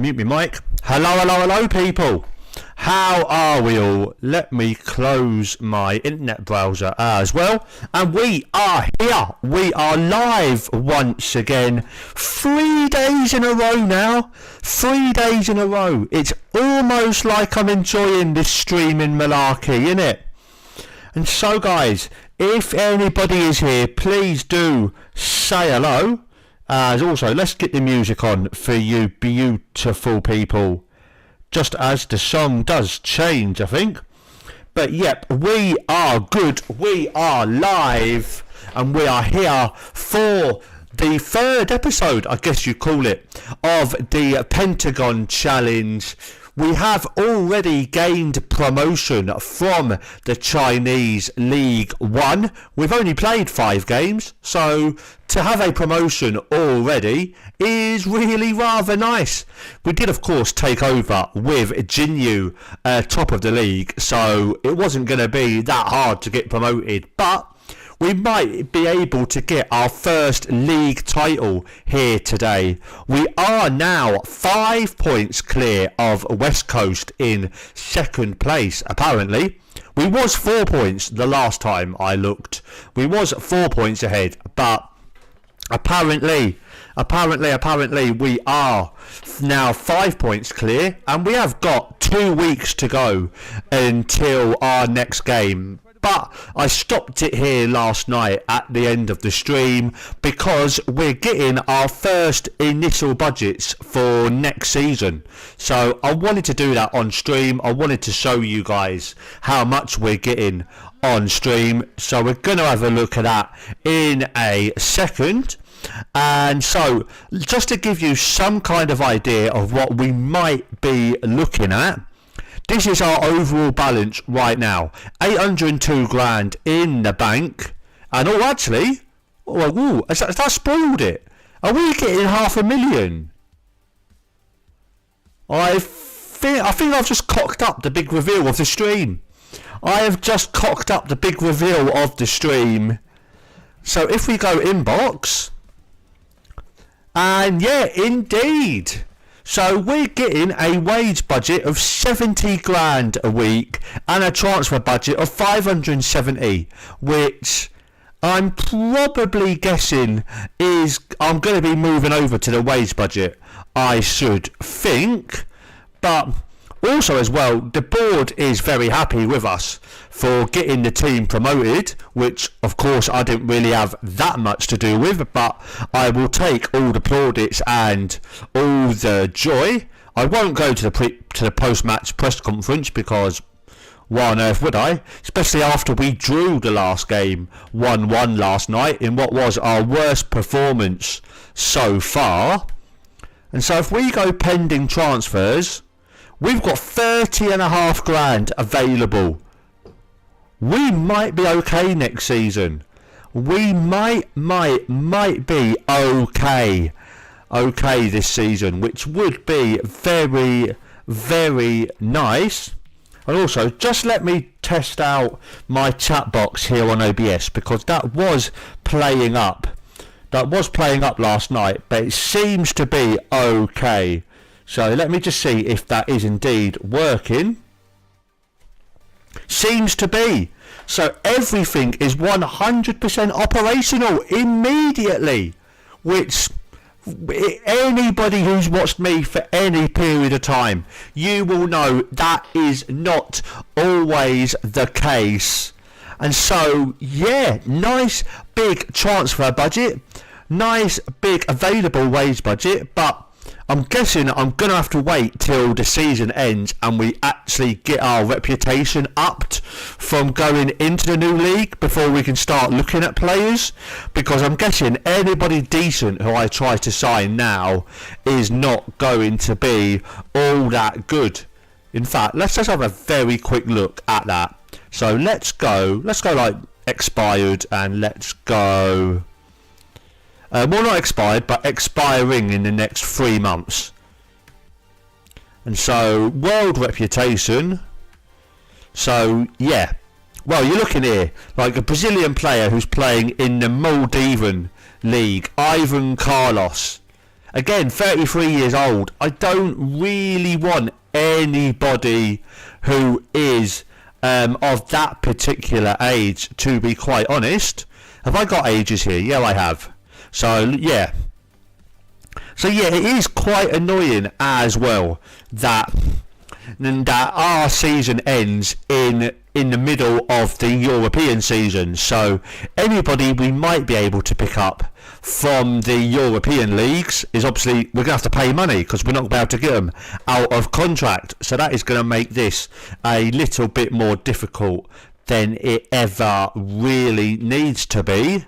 unmute my mic. Hello, people. How are we all? Let me close my internet browser as well. And we are here. We are live once again. 3 days in a row now. 3 days in a row. It's almost like I'm enjoying this streaming malarkey, innit? And so, guys, if anybody is here, please do say hello. As also, let's get the music on for you beautiful people. Just as the song does change, I think. But yep, we are good. We are live. And we are here for the third episode, I guess you call it, of the Pentagon Challenge. We have already gained promotion from the Chinese League 1. We've only played 5 games, so to have a promotion already is really rather nice. We did, of course, take over with Jinyu top of the league, so it wasn't going to be that hard to get promoted, but we might be able to get our first league title here today. We are now 5 points clear of West Coast in second place, apparently. We was 4 points the last time I looked. We was 4 points ahead, but apparently we are now 5 points clear, and we have got 2 weeks to go until our next game. But I stopped it here last night at the end of the stream because we're getting our first initial budgets for next season. So I wanted to do that on stream. I wanted to show you guys how much we're getting on stream. So we're going to have a look at that in a second. And so just to give you some kind of idea of what we might be looking at, this is our overall balance right now. 802 grand in the bank. And has that spoiled it? Are we getting 500,000? I think I've just cocked up the big reveal of the stream. I have just cocked up the big reveal of the stream. So if we go inbox, and yeah, indeed. So we're getting a wage budget of 70 grand a week and a transfer budget of 570, which I'm probably guessing is I'm going to be moving over to the wage budget, I should think. But also as well, the board is very happy with us for getting the team promoted, which of course I didn't really have that much to do with, but I will take all the plaudits and all the joy. I won't go to the post-match press conference because why on earth would I? Especially after we drew the last game 1-1 last night in what was our worst performance so far. And so if we go pending transfers, we've got 30.5 grand available. We might be okay next season. We might be okay this season, which would be very, very nice. And also, just let me test out my chat box here on OBS, because that was playing up. That was playing up last night, but it seems to be okay. So let me just see if that is indeed working. Seems to be. So everything is 100% operational immediately, which anybody who's watched me for any period of time, you will know that is not always the case. And so yeah, nice big transfer budget, nice big available wage budget, but I'm guessing I'm going to have to wait till the season ends and we actually get our reputation upped from going into the new league before we can start looking at players, because I'm guessing anybody decent who I try to sign now is not going to be all that good. In fact, let's just have a very quick look at that. So let's go like expired, and let's go... well, not expired, but expiring in the next 3 months. And so, world reputation. So, yeah. Well, you're looking here, like a Brazilian player who's playing in the Maldivian League, Ivan Carlos. Again, 33 years old. I don't really want anybody who is of that particular age, to be quite honest. Have I got ages here? Yeah, I have. So yeah, it is quite annoying as well that our season ends in the middle of the European season. So anybody we might be able to pick up from the European leagues is obviously we're going to have to pay money because we're not going to be able to get them out of contract. So that is going to make this a little bit more difficult than it ever really needs to be.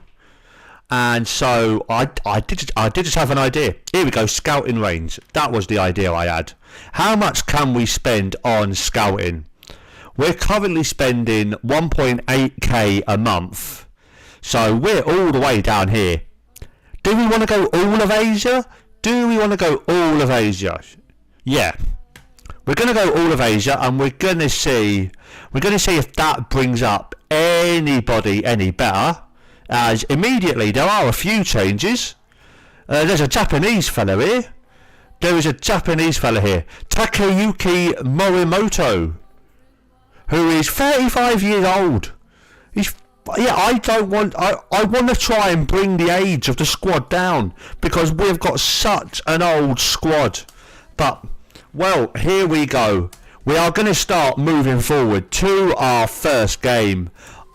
And so I did just have an idea. Here we go, scouting range. That was the idea I had. How much can we spend on scouting? We're currently spending 1.8k a month. So we're all the way down here. Do we want to go all of Asia? Yeah. We're going to go all of Asia, and we're going to see if that brings up anybody any better. As immediately there are a few changes. There's a Japanese fella here. Takayuki Morimoto, who is 35 years old. I want to try and bring the age of the squad down because we've got such an old squad. But, well, here we go. We are going to start moving forward to our first game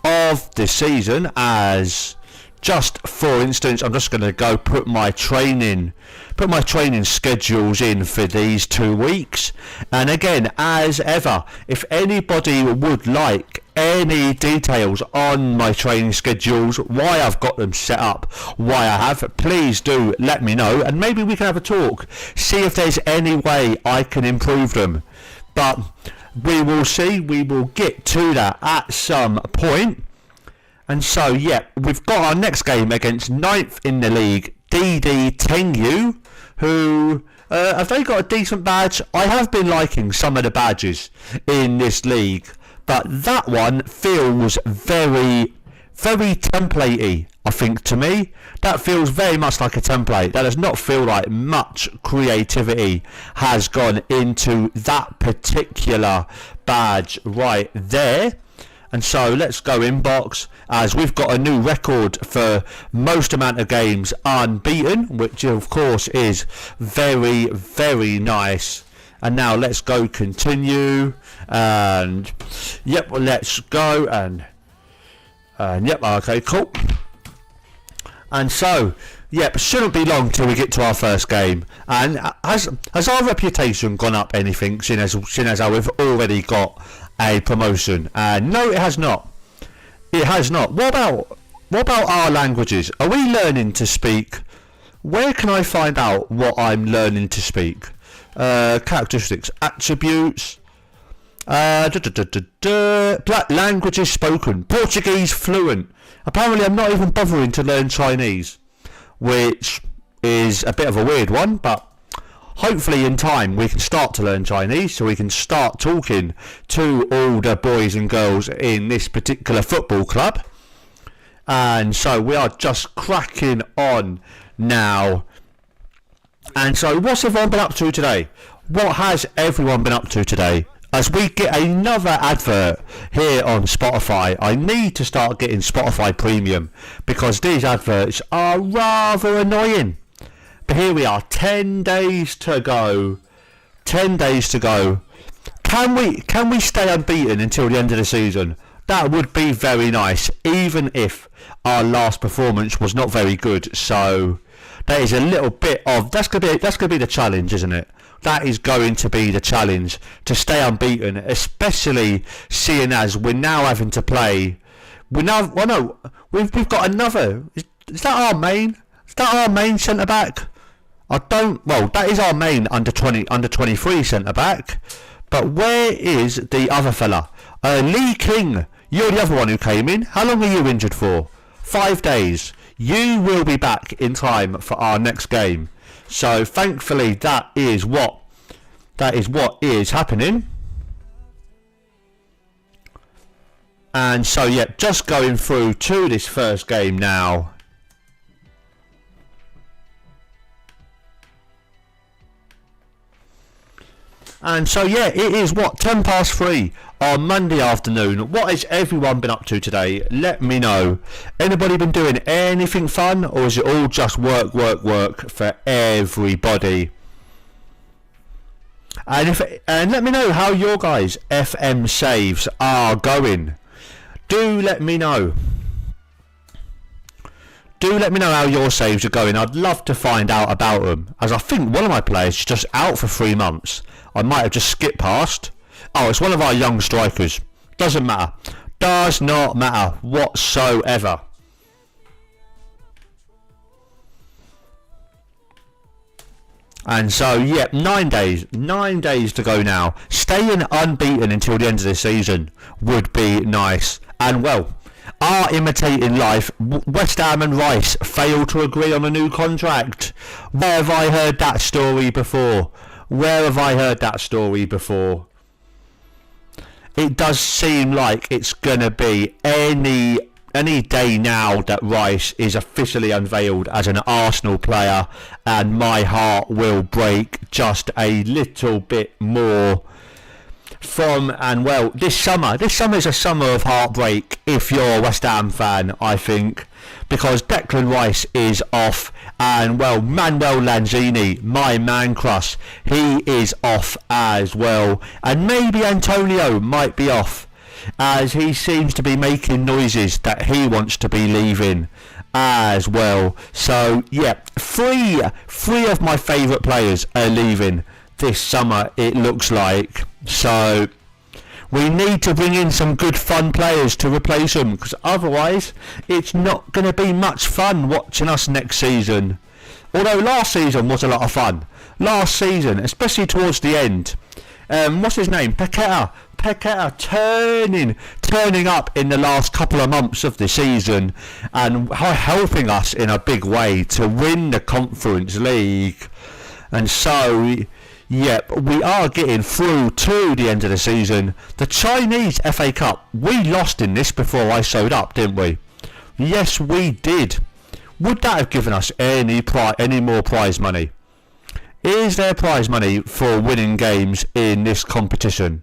of the season. As just for instance, I'm just going to go put my training schedules in for these 2 weeks. And again, as ever, if anybody would like any details on my training schedules, why I've got them set up, why I have, please do let me know, and maybe we can have a talk, see if there's any way I can improve them. But we will see, we will get to that at some point. And so, yeah, we've got our next game against 9th in the league, DD Tengyu, who, have they got a decent badge? I have been liking some of the badges in this league, but that one feels very, very templatey, I think, to me. That feels very much like a template. That does not feel like much creativity has gone into that particular badge right there. And so let's go inbox, as we've got a new record for most amount of games unbeaten, which of course is very, very nice. And now let's go continue, and yep, let's go, and yep, okay, cool. And so, yep, shouldn't be long till we get to our first game. And has our reputation gone up anything, seeing as we've already got a promotion? No, it has not. It has not. What about our languages? Are we learning to speak? Where can I find out what I'm learning to speak? Characteristics, attributes, black languages spoken, Portuguese fluent. Apparently I'm not even bothering to learn Chinese, which is a bit of a weird one, but hopefully in time we can start to learn Chinese so we can start talking to all the boys and girls in this particular football club. And so we are just cracking on now. And so what's everyone been up to today? What has everyone been up to today? As we get another advert here on Spotify. I need to start getting Spotify Premium because these adverts are rather annoying. But here we are, 10 days to go. 10 days to go. Can we stay unbeaten until the end of the season? That would be very nice, even if our last performance was not very good. So that is a little bit of that's gonna be the challenge, isn't it? That is going to be the challenge, to stay unbeaten, especially seeing as we're now having to play. We've got another. Is that our main? Is that our main centre back? That is our main under 23 centre back. But where is the other fella? Lee King. You're the other one who came in. How long are you injured for? 5 days. You will be back in time for our next game. So thankfully that is what is happening. And so yeah, just going through to this first game now. And so yeah, it is 3 on Monday afternoon. What has everyone been up to today? Let me know. Anybody been doing anything fun, or is it all just work for everybody? And let me know how your guys' FM saves are going. Do let me know. Do let me know how your saves are going. I'd love to find out about them, as I think one of my players is just out for 3 months. I might have just skipped past. Oh, it's one of our young strikers. Doesn't matter. Does not matter whatsoever. And so, yeah, 9 days to go now. Staying unbeaten until the end of the season would be nice. And well, are imitating life. West Ham and Rice failed to agree on a new contract. Where have I heard that story before? It does seem like it's going to be any day now that Rice is officially unveiled as an Arsenal player, and my heart will break just a little bit more. This summer is a summer of heartbreak if you're a West Ham fan, I think, because Declan Rice is off, and well, Manuel Lanzini, my man crush, he is off as well, and maybe Antonio might be off, as he seems to be making noises that he wants to be leaving as well. So yeah, three of my favourite players are leaving this summer, it looks like. So we need to bring in some good fun players to replace them, because otherwise it's not going to be much fun watching us next season. Although last season was a lot of fun. Last season, especially towards the end. What's his name? Paqueta turning up in the last couple of months of the season and helping us in a big way to win the Conference League. And so, yeah, we are getting through to the end of the season. The Chinese FA Cup, we lost in this before I showed up, didn't we? Yes, we did. Would that have given us any more prize money? Is there prize money for winning games in this competition?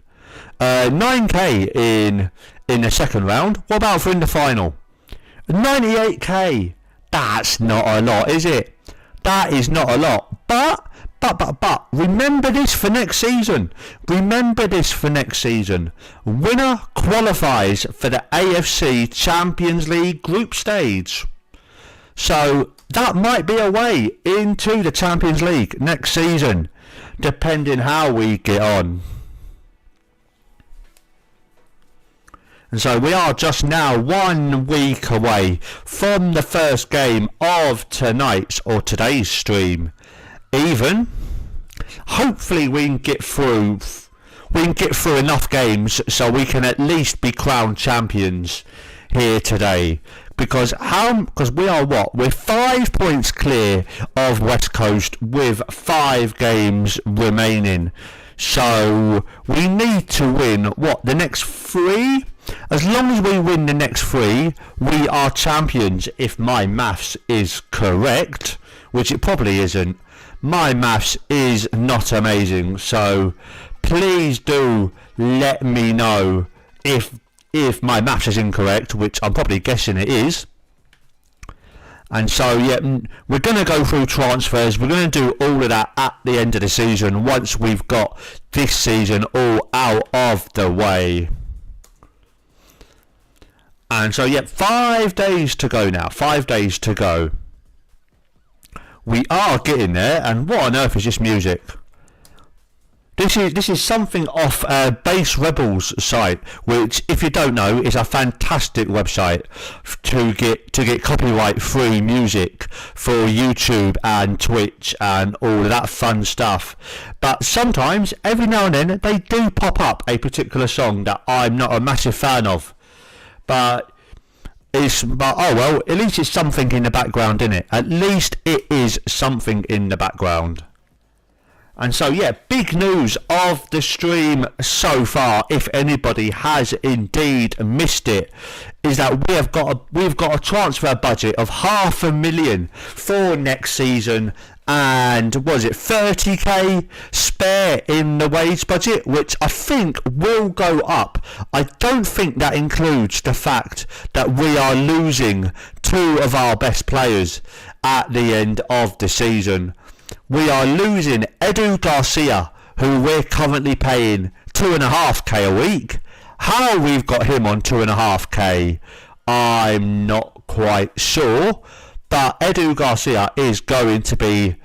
9k in the second round. What about for in the final? 98k. That's not a lot, is it? That is not a lot. But remember this for next season. Winner qualifies for the AFC Champions League group stage. So that might be a way into the Champions League next season, depending how we get on. And so we are just now 1 week away from the first game of today's stream. Hopefully we can get through enough games so we can at least be crowned champions here today. Because we are we're 5 points clear of West Coast with 5 games remaining. So we need to win the next 3. As long as we win the next 3, we are champions, if my maths is correct, which it probably isn't. My maths is not amazing, so please do let me know if my maths is incorrect, which I'm probably guessing it is. And so yeah, we're going to go through transfers. We're going to do all of that at the end of the season, once we've got this season all out of the way. And so yeah, 5 days to go now. 5 days to go. We are getting there, and what on earth is this music? This is something off Base Rebels site, which, if you don't know, is a fantastic website to get copyright free music for YouTube and Twitch and all of that fun stuff. But sometimes, every now and then, they do pop up a particular song that I'm not a massive fan of. But oh well, at least it's something in the background, innit? At least it is something in the background. And so yeah, big news of the stream so far, if anybody has indeed missed it, is that we've got a transfer budget of £500,000 for next season, and was it 30k spare in the wage budget, which I think will go up. I don't think that includes the fact that we are losing two of our best players at the end of the season. We are losing Edu Garcia, who we're currently paying 2.5k a week. How we've got him on 2.5k, I'm not quite sure. But Edu Garcia is going to be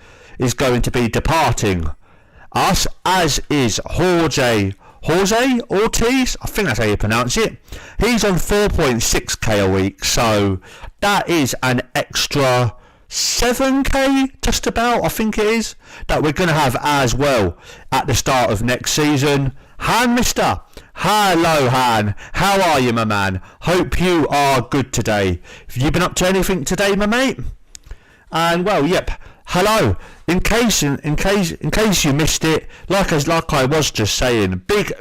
departing us, as is Jorge Ortiz. I think that's how you pronounce it. He's on 4.6k a week, so that is an extra 7k, just about, I think it is, that we're going to have as well at the start of next season. Han, mister. Hello, Han. How are you, my man? Hope you are good today. Have you been up to anything today, my mate? And, well, yep. Hello. In case you missed it, like I was just saying, big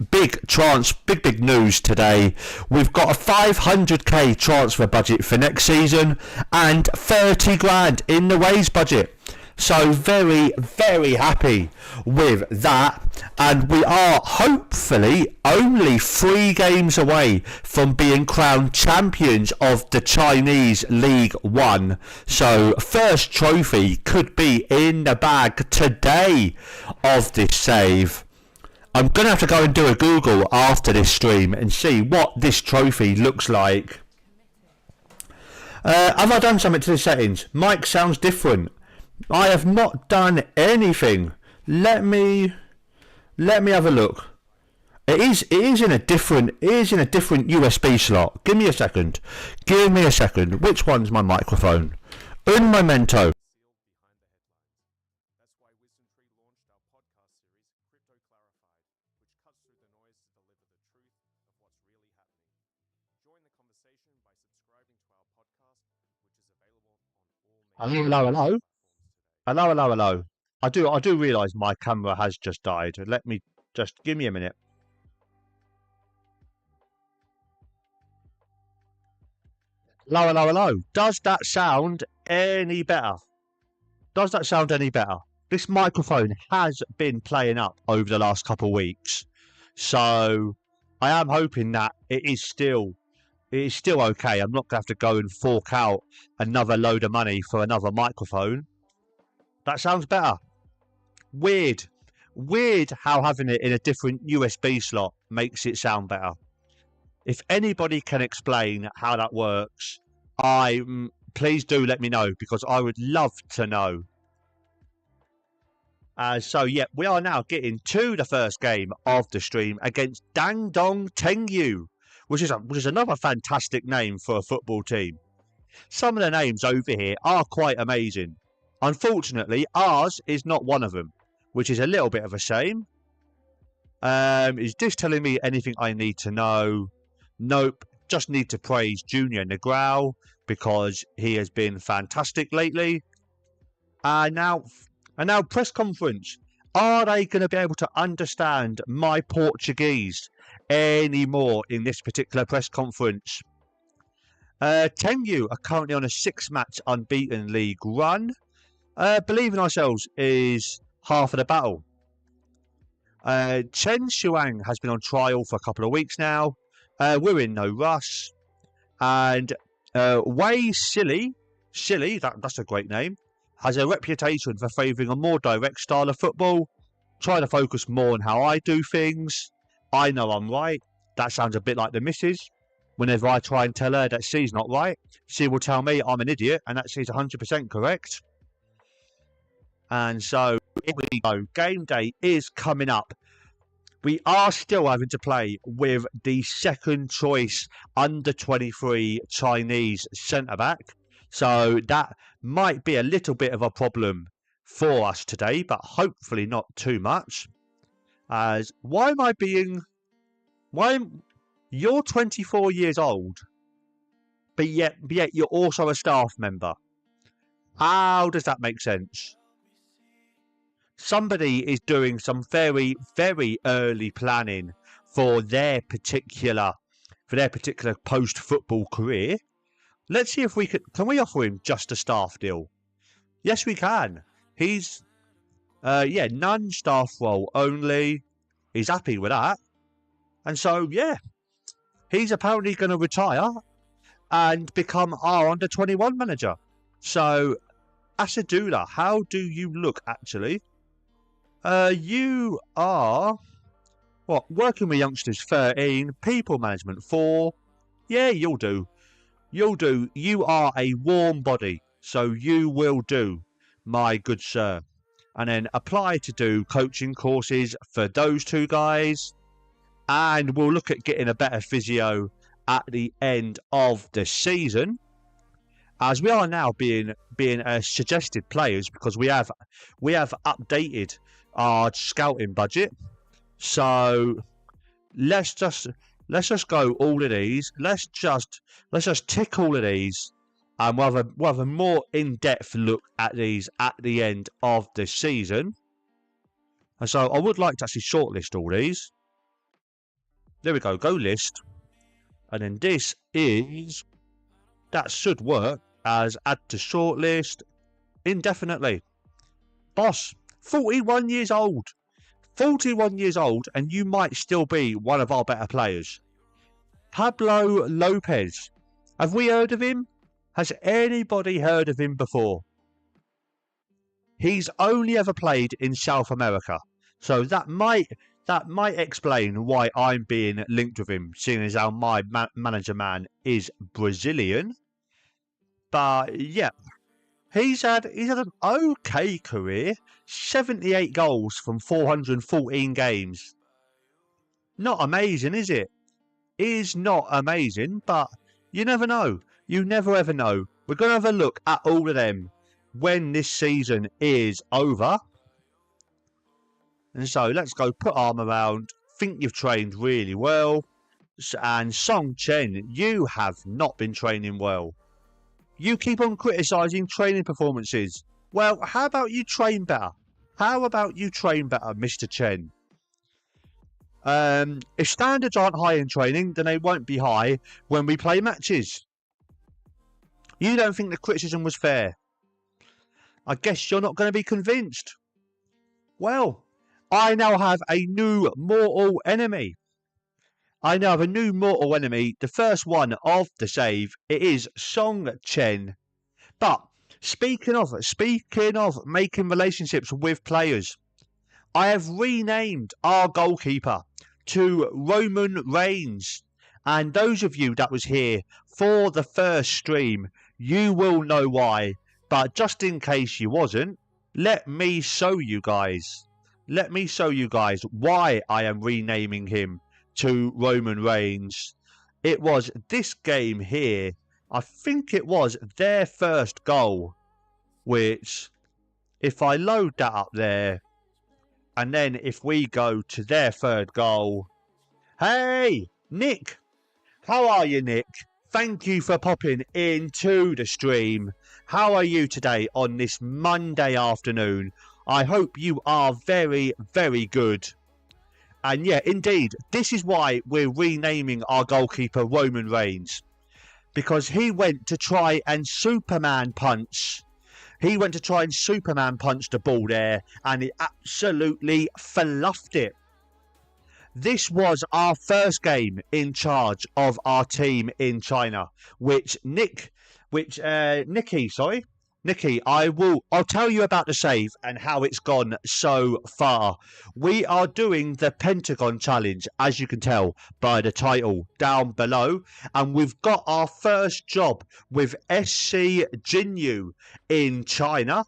news today. We've got a 500k transfer budget for next season and 30 grand in the wage budget. So very, very happy with that. And we are hopefully only 3 games away from being crowned champions of the Chinese League 1. So first trophy could be in the bag today of this save. I'm going to have to go and do a Google after this stream and see what this trophy looks like. Have I done something to the settings? Mic sounds different. I have not done anything. Let me have a look. It is in a different USB slot. Give me a second. Which one's my microphone? Un momento. Hello. I do realise my camera has just died. Let me just give me a minute. Hello. Does that sound any better? This microphone has been playing up over the last couple of weeks, so I am hoping that it is still okay. I'm not going to have to go and fork out another load of money for another microphone. That sounds better. Weird how having it in a different USB slot makes it sound better. If anybody can explain how that works, please do let me know, because I would love to know. So yeah, we are now getting to the first game of the stream against Dandong Tengyu, which is another fantastic name for a football team. Some of the names over here are quite amazing. Unfortunately, ours is not one of them, which is a little bit of a shame. Is this telling me anything I need to know? Nope. Just need to praise Junior Negrao because he has been fantastic lately. And now press conference. Are they going to be able to understand my Portuguese anymore in this particular press conference? Tengyu are currently on a 6-match unbeaten league run. Believe in ourselves is half of the battle. Chen Shuang has been on trial for a couple of weeks now. We're in no rush. And Wei Silly, that's a great name, has a reputation for favouring a more direct style of football. Trying to focus more on how I do things. I know I'm right. That sounds a bit like the missus. Whenever I try and tell her that she's not right, she will tell me I'm an idiot and that she's 100% correct. And so, here we go. Game day is coming up. We are still having to play with the second choice under 23 Chinese centre-back. So, that might be a little bit of a problem for us today, but hopefully not too much. As, you're 24 years old, but yet you're also a staff member. How does that make sense? Somebody is doing some very, very early planning for their particular post-football career. Let's see if can we offer him just a staff deal? Yes, we can. He's, none staff role only. He's happy with that. And so, yeah, he's apparently going to retire and become our under-21 manager. So, Asadula, how do you look, actually? You are, working with youngsters 13, people management 4. Yeah, you'll do. You'll do. You are a warm body, so you will do, my good sir. And then apply to do coaching courses for those two guys. And we'll look at getting a better physio at the end of the season, as we are now being suggested players, because we have updated our scouting budget. So let's just go all of these. Let's just tick all of these, and we'll have a more in-depth look at these at the end of the season. And so I would like to actually shortlist all these. There we go. Go list, and then this is that should work as add to shortlist indefinitely. Boss, 41 years old. 41 years old, and you might still be one of our better players. Pablo Lopez. Have we heard of him? Has anybody heard of him before? He's only ever played in South America, so that might explain why I'm being linked with him, seeing as how my manager man is Brazilian. But yeah, he's had an okay career. 78 goals from 414 games. Not amazing, is it? It is not amazing, but you never know. You never ever know. We're going to have a look at all of them when this season is over. And so let's go put arm around. Think you've trained really well. And Song Chen, you have not been training well. You keep on criticising training performances. Well, how about you train better? How about you train better, Mr. Chen? If standards aren't high in training, then they won't be high when we play matches. You don't think the criticism was fair? I guess you're not going to be convinced. Well, I now have a new mortal enemy. The first one of the save. It is Song Chen. But speaking of making relationships with players, I have renamed our goalkeeper to Roman Reigns. And those of you that was here for the first stream, you will know why. But just in case you wasn't, let me show you guys why I am renaming him to Roman Reigns. It was this game here. I think it was their first goal, which, if I load that up there, and then if we go to their third goal. Hey, Nick! How are you, Nick? Thank you for popping into the stream. How are you today on this Monday afternoon? I hope you are very, very good. And yeah, indeed, this is why we're renaming our goalkeeper Roman Reigns. Because he went to try and Superman punch. The ball there, and he absolutely fluffed it. This was our first game in charge of our team in China, Nikki, I'll tell you about the save and how it's gone so far. We are doing the Pentagon Challenge, as you can tell by the title down below, and we've got our first job with SC Jinyu in China,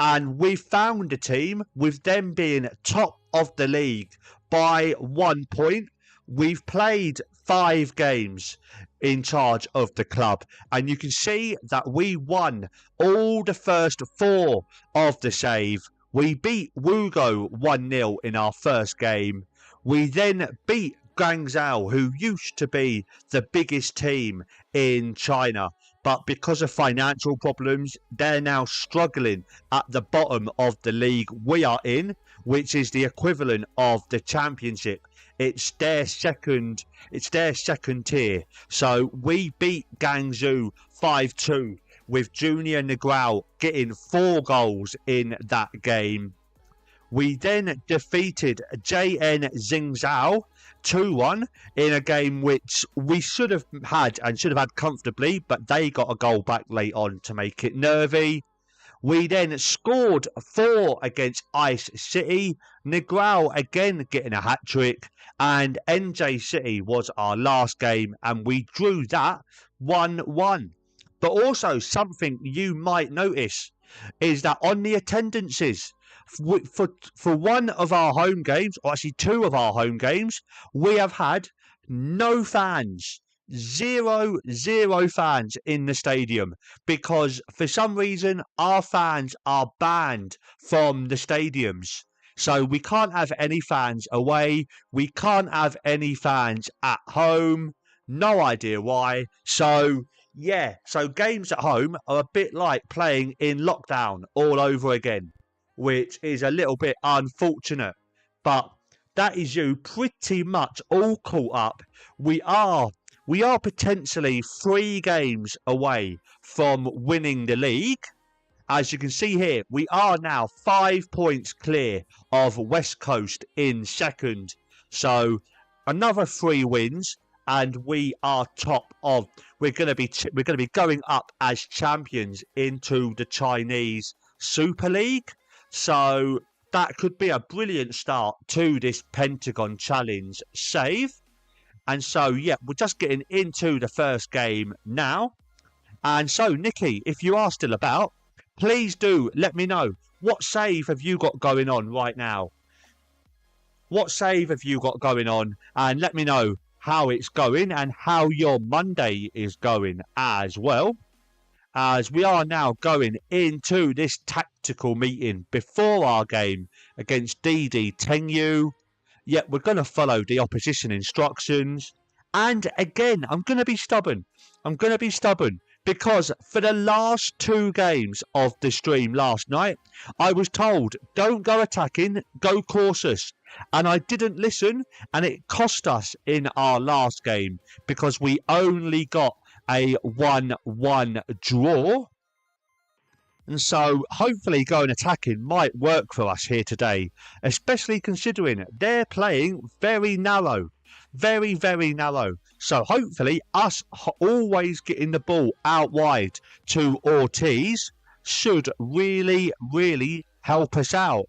and we found a team with them being top of the league by 1 point. We've played 5 games in charge of the club, and you can see that we won all the first 4 of the save. We beat Wugo 1-0 in our first game. We then beat Guangzhou, who used to be the biggest team in China, but because of financial problems, they're now struggling at the bottom of the league we are in, which is the equivalent of the championship. It's their second tier. So we beat Guangzhou 5-2 with Junior Negrao getting 4 goals in that game. We then defeated JN Xingzhou 2-1 in a game which we should have had comfortably, but they got a goal back late on to make it nervy. We then scored 4 against Ice City. Negrao again getting a hat-trick, and NJ City was our last game, and we drew that 1-1. But also something you might notice is that on the attendances, for one of our home games, or actually 2 of our home games, we have had no fans. Zero fans in the stadium, because for some reason our fans are banned from the stadiums. So we can't have any fans away. We can't have any fans at home. No idea why. So yeah, so games at home are a bit like playing in lockdown all over again, which is a little bit unfortunate. But that is you pretty much all caught up. We are potentially 3 games away from winning the league. As you can see here, we are now 5 points clear of West Coast in second. So another 3 wins, and we are top of. We're going to be going up as champions into the Chinese Super League. So that could be a brilliant start to this Pentagon Challenge save. And so, yeah, we're just getting into the first game now. And so, Nikki, if you are still about, please do let me know. What save have you got going on right now? What save have you got going on? And let me know how it's going and how your Monday is going as well. As we are now going into this tactical meeting before our game against DD Tengyu. Yet we're going to follow the opposition instructions. And again, I'm going to be stubborn. Because for the last 2 games of the stream last night, I was told, don't go attacking, go cautious. And I didn't listen, and it cost us in our last game because we only got a 1-1 draw. And so hopefully going attacking might work for us here today, especially considering they're playing very narrow. Very, very narrow. So hopefully us always getting the ball out wide to Ortiz should really, really help us out.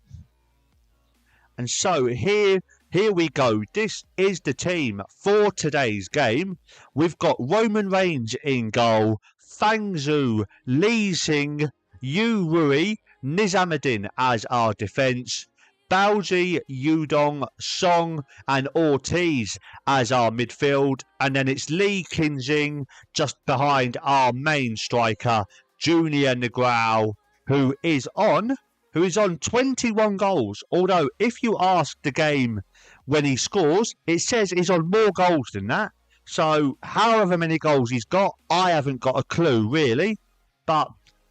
And so here we go. This is the team for today's game. We've got Roman Reigns in goal, Fangzhou, Li Xing, Yu Rui, Nizamuddin as our defence, Baoji, Yudong, Song and Ortiz as our midfield, and then it's Li Qinjing just behind our main striker, Junior Negrao, who is on 21 goals. Although if you ask the game when he scores, it says he's on more goals than that. So however many goals he's got, I haven't got a clue really. But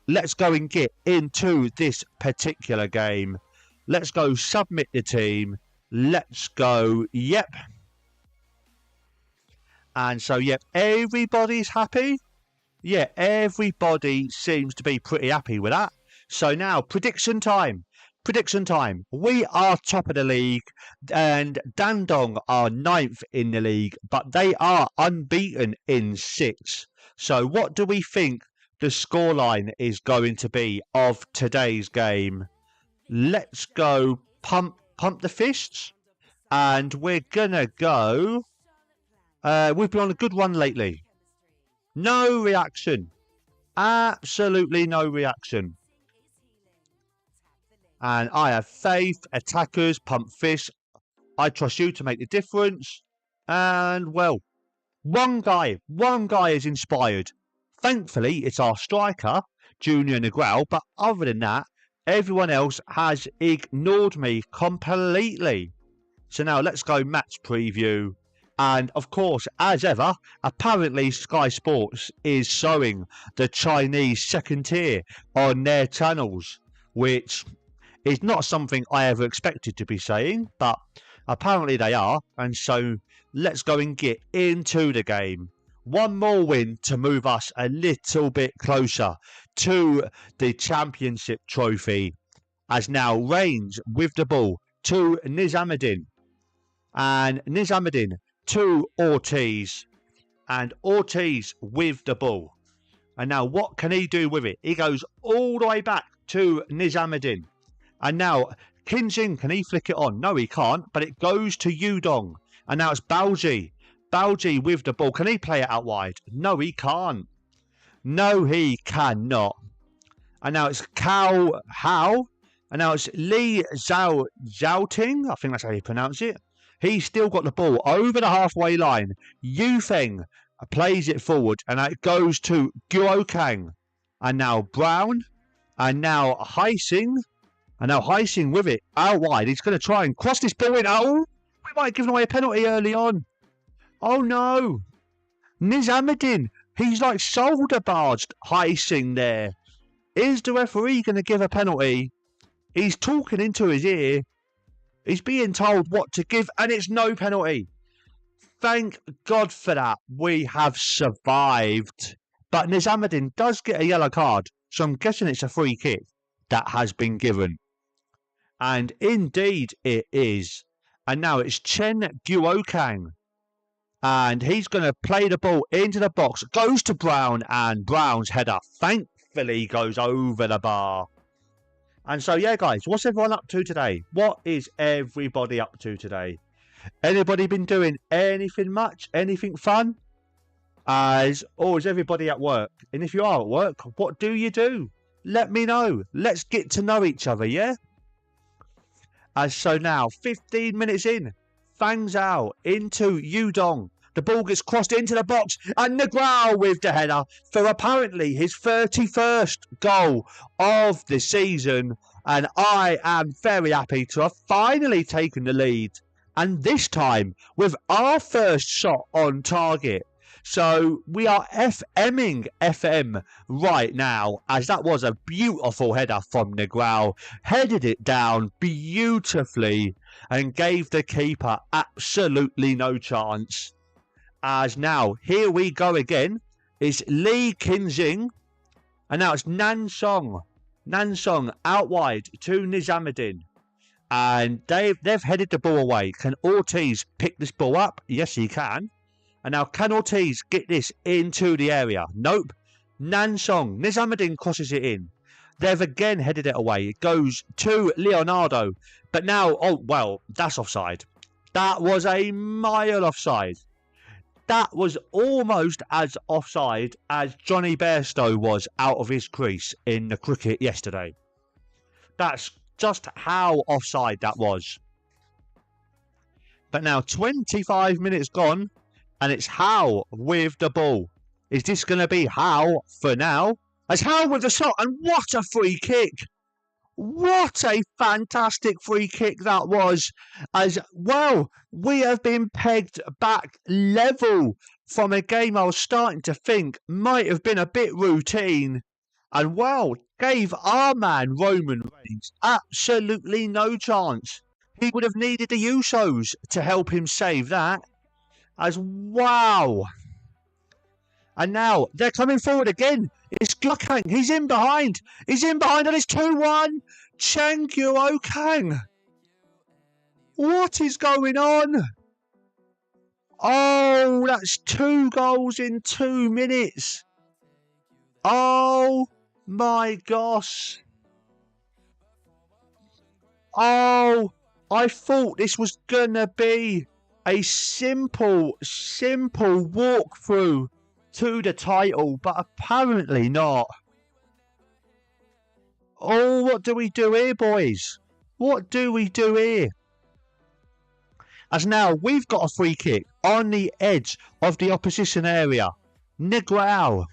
let's go and get into this particular game. Let's go submit the team. Let's go. Yep. And so, yep, everybody's happy. Yeah, everybody seems to be pretty happy with that. So now, prediction time. Prediction time. We are top of the league and Dandong are 9th in the league, but they are unbeaten in 6. So what do we think the scoreline is going to be of today's game? Let's go pump the fists, and we're gonna go. We've been on a good one lately. No reaction, absolutely no reaction. And I have faith. Attackers, pump fists. I trust you to make the difference. And well, one guy is inspired. Thankfully, it's our striker, Junior Negrao. But other than that, everyone else has ignored me completely. So now let's go match preview. And of course, as ever, apparently Sky Sports is showing the Chinese second tier on their channels, which is not something I ever expected to be saying, but apparently they are. And so let's go and get into the game. one more win to move us a little bit closer to the championship trophy. As now Reigns with the ball to Nizamuddin. And Nizamuddin to Ortiz. And Ortiz with the ball. And now what can he do with it? He goes all the way back to Nizamuddin. And now Kinjin, can he flick it on? No, he can't. But it goes to Yudong. And now it's Balji. Balji with the ball. Can he play it out wide? No, he can't. No, he cannot. And now it's Cao Hao. And now it's Li Zhaoting. I think that's how you pronounce it. He's still got the ball over the halfway line. Yu Feng plays it forward. And now it goes to Guo Kang. And now Brown. And now Heising. And now Heising with it out wide. He's going to try and cross this ball in. Oh, we might have given away a penalty early on. Oh no. Nizamuddin. He's like shoulder barged Heising there. Is the referee going to give a penalty? He's talking into his ear. He's being told what to give, and it's no penalty. Thank God for that. We have survived. But Nizamuddin does get a yellow card, so I'm guessing it's a free kick that has been given. And indeed it is. And now it's Chen Guokang. And he's going to play the ball into the box. Goes to Brown, and Brown's header thankfully goes over the bar. And so, yeah, guys, what's everyone up to today? What is everybody up to today? Anybody been doing anything much? Anything fun? Or is everybody at work? And if you are at work, what do you do? Let me know. Let's get to know each other, yeah? So now, 15 minutes in, Fang Zhao into Yudong. The ball gets crossed into the box, and Negrao with the header for apparently his 31st goal of the season. And I am very happy to have finally taken the lead. And this time with our first shot on target. So we are FMing FM right now, as that was a beautiful header from Negrao. Headed it down beautifully and gave the keeper absolutely no chance. As now, here we go again. It's Li Qinjing. And now it's Nansong. Nansong out wide to Nizamuddin. And they've headed the ball away. Can Ortiz pick this ball up? Yes, he can. And now, can Ortiz get this into the area? Nope. Nansong. Nizamuddin crosses it in. They've again headed it away. It goes to Leonardo. But now, oh, well, that's offside. That was a mile offside. That was almost as offside as Johnny Bairstow was out of his crease in the cricket yesterday. That's just how offside that was. But now 25 minutes gone, and it's Howe with the ball. Is this going to be Howe for now? As Howe with the shot, and what a free kick! What a fantastic free kick that was. As well, we have been pegged back level from a game I was starting to think might have been a bit routine. And well, gave our man Roman Reigns absolutely no chance. He would have needed the Usos to help him save that. As wow. And now they're coming forward again. It's Guokang. He's in behind. He's in behind, and it's 2-1. Chen Guokang. What is going on? Oh, that's 2 goals in 2 minutes. Oh my gosh. Oh, I thought this was gonna be a simple walkthrough to the title, but apparently not. Oh, what do we do here, boys? What do we do here? As now we've got a free kick on the edge of the opposition area. Negrao.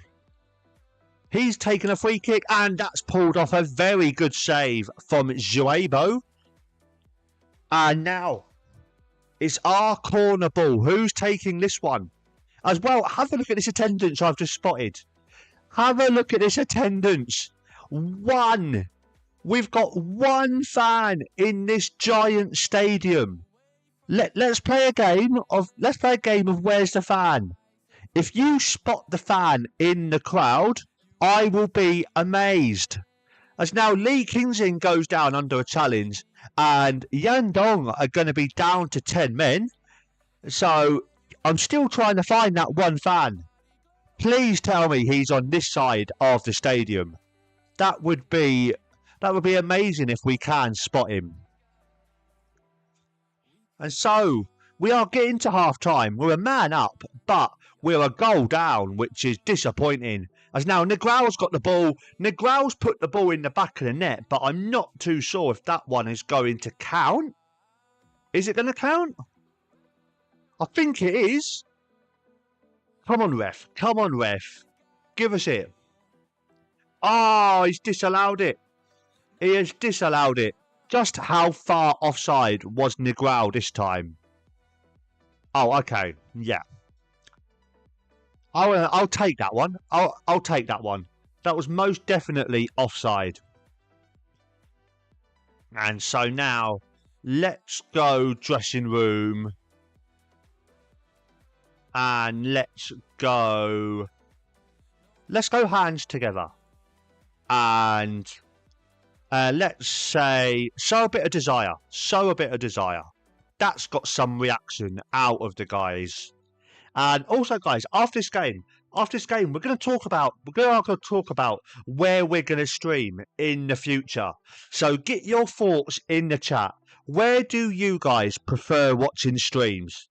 He's taken a free kick, and that's pulled off a very good save from Zuebo. And now it's our corner ball. Who's taking this one? As well, have a look at this attendance I've just spotted. Have a look at this attendance. 1. We've got 1 fan in this giant stadium. Let's play a game of where's the fan. If you spot the fan in the crowd, I will be amazed. As now Lee Kingsing goes down under a challenge, and Yan Dong are going to be down to 10 men. So I'm still trying to find that one fan. Please tell me he's on this side of the stadium. That would be amazing if we can spot him. And so we are getting to half time. We're a man up, but we're a goal down, which is disappointing. As now Negral's got the ball. Negral's put the ball in the back of the net, but I'm not too sure if that one is going to count. Is it going to count? I think it is. Come on, ref. Come on, ref. Give us it. Oh, he's disallowed it. He has disallowed it. Just how far offside was Negral this time? Oh, okay. Yeah. I'll take that one. I'll take that one. That was most definitely offside. And so now, let's go dressing room. And let's go hands together. And let's say, show a bit of desire. Show a bit of desire. That's got some reaction out of the guys. And also, guys, after this game, we're going to talk about where we're going to stream in the future. So get your thoughts in the chat. Where do you guys prefer watching streams?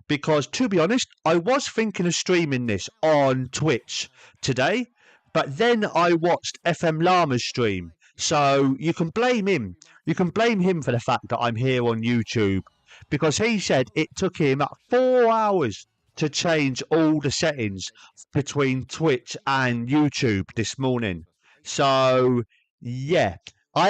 Because to be honest, I was thinking of streaming this on Twitch today, but then I watched FM Llama's stream. So you can blame him. You can blame him for the fact that I'm here on YouTube, because he said it took him 4 hours to change all the settings between Twitch and YouTube this morning. So yeah, I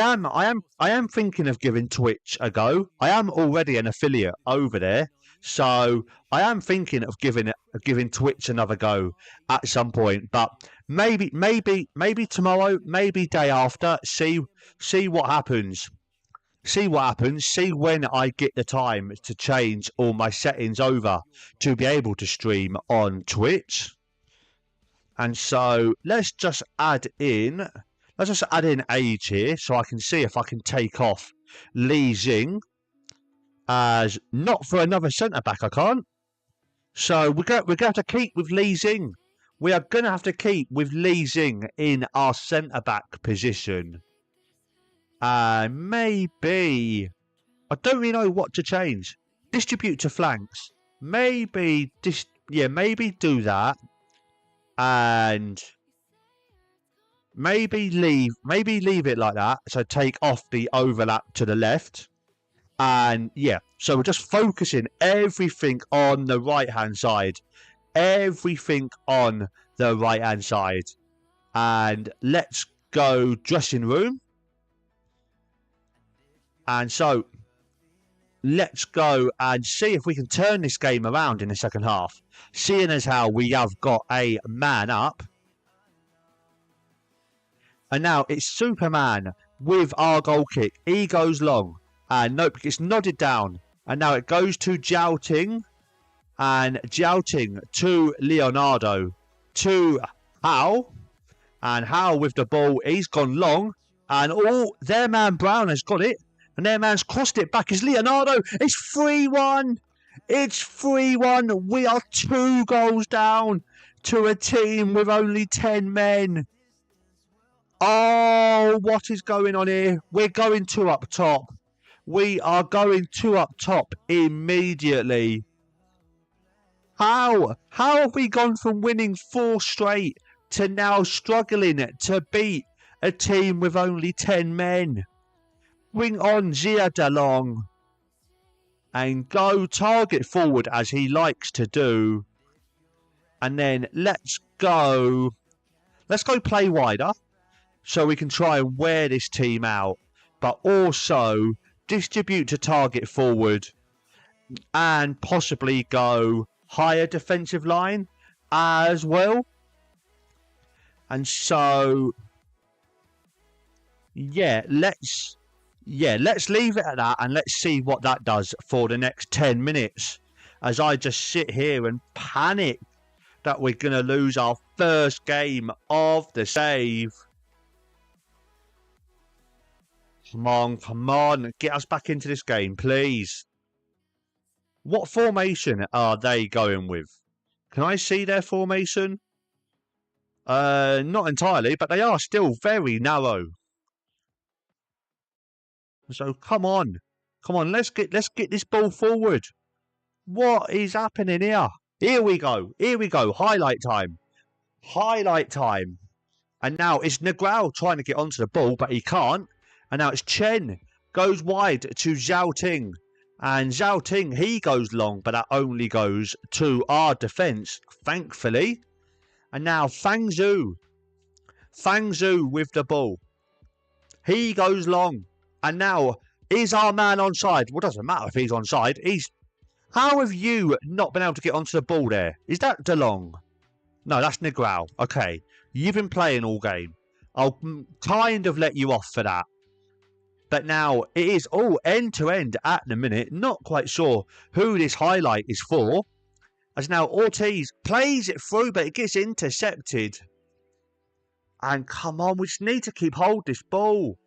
am thinking of giving Twitch a go. I am already an affiliate over there, so I am thinking of giving Twitch another go at some point. But maybe tomorrow, maybe day after. See what happens. See when I get the time to change all my settings over to be able to stream on Twitch. And so let's just add in age here, so I can see if I can take off Lee Xing. As not for another centre back, I can't. So we're going to have to keep with Lee Xing. We are going to have to keep with Lee Xing in our centre back position. Maybe, I don't really know what to change. Distribute to flanks. Maybe do that. And maybe leave it like that. So take off the overlap to the left. And yeah, so we're just focusing everything on the right-hand side. Everything on the right-hand side. And let's go dressing room. And so, let's go and see if we can turn this game around in the second half. Seeing as how we have got a man up. And now it's Superman with our goal kick. He goes long. And nope, it's nodded down. And now it goes to Jouting. And Jouting to Leonardo. To Howe. And Howe with the ball. He's gone long. And their man Brown has got it. And their man's crossed it back. It's Leonardo. It's 3-1. It's 3-1. We are 2 goals down to a team with only 10 men. Oh, what is going on here? We're going 2 up top. We are going 2 up top immediately. How have we gone from winning 4 straight to now struggling to beat a team with only 10 men? Bring on Zia DeLong and go target forward as he likes to do. And then let's go play wider so we can try and wear this team out, but also distribute to target forward and possibly go higher defensive line as well. And so let's leave it at that and let's see what that does for the next 10 minutes as I just sit here and panic that we're going to lose our first game of the save. Come on. Get us back into this game, please. What formation are they going with? Can I see their formation? Not entirely, but they are still very narrow. So come on, let's get this ball forward. What is happening here? Here we go. Highlight time. And now it's Negrao trying to get onto the ball, but he can't. And now it's Chen goes wide to Zhao Ting. And Zhao Ting, he goes long, but that only goes to our defence, thankfully. And now Fang Zhu with the ball. He goes long. And now, is our man onside? Well, doesn't matter if he's onside. How have you not been able to get onto the ball there? Is that DeLong? No, that's Negrao. Okay, you've been playing all game. I'll kind of let you off for that. But now, it is all end-to-end at the minute. Not quite sure who this highlight is for. As now Ortiz plays it through, but it gets intercepted. And come on, we just need to keep hold this ball.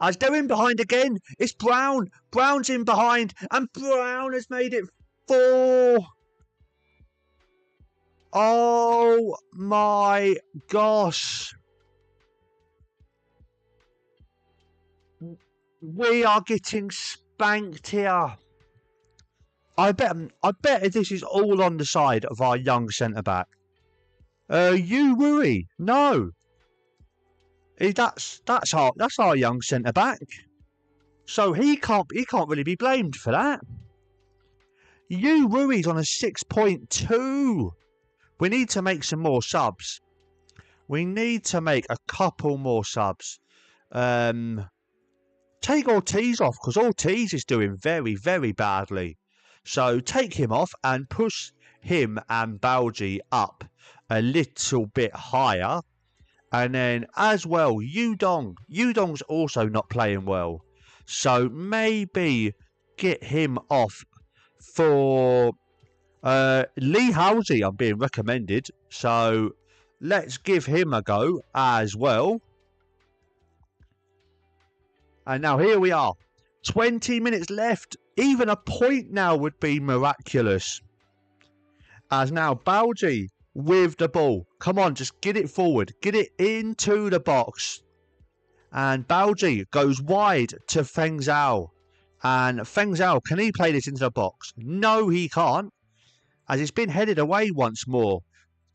As they're in behind again, it's Brown. Brown's in behind, and Brown has made it 4. Oh my gosh. We are getting spanked here. I bet this is all on the side of our young centre-back. Yu Rui. No. That's our young centre back. So he can't really be blamed for that. Yu Rui's on a 6.2. We need to make some more subs. We need to make a couple more subs. Take Ortiz off because Ortiz is doing very, very badly. So take him off and push him and Balji up a little bit higher. And then, as well, Yudong. Yudong's also not playing well. So, maybe get him off for Lee Halsey. I'm being recommended. So, let's give him a go as well. And now, here we are. 20 minutes left. Even a point now would be miraculous. As now, Balji with the ball. Come on, just get it forward. Get it into the box. And Balji goes wide to Feng Zhao. And Feng Zhao, can he play this into the box? No, he can't. As it's been headed away once more.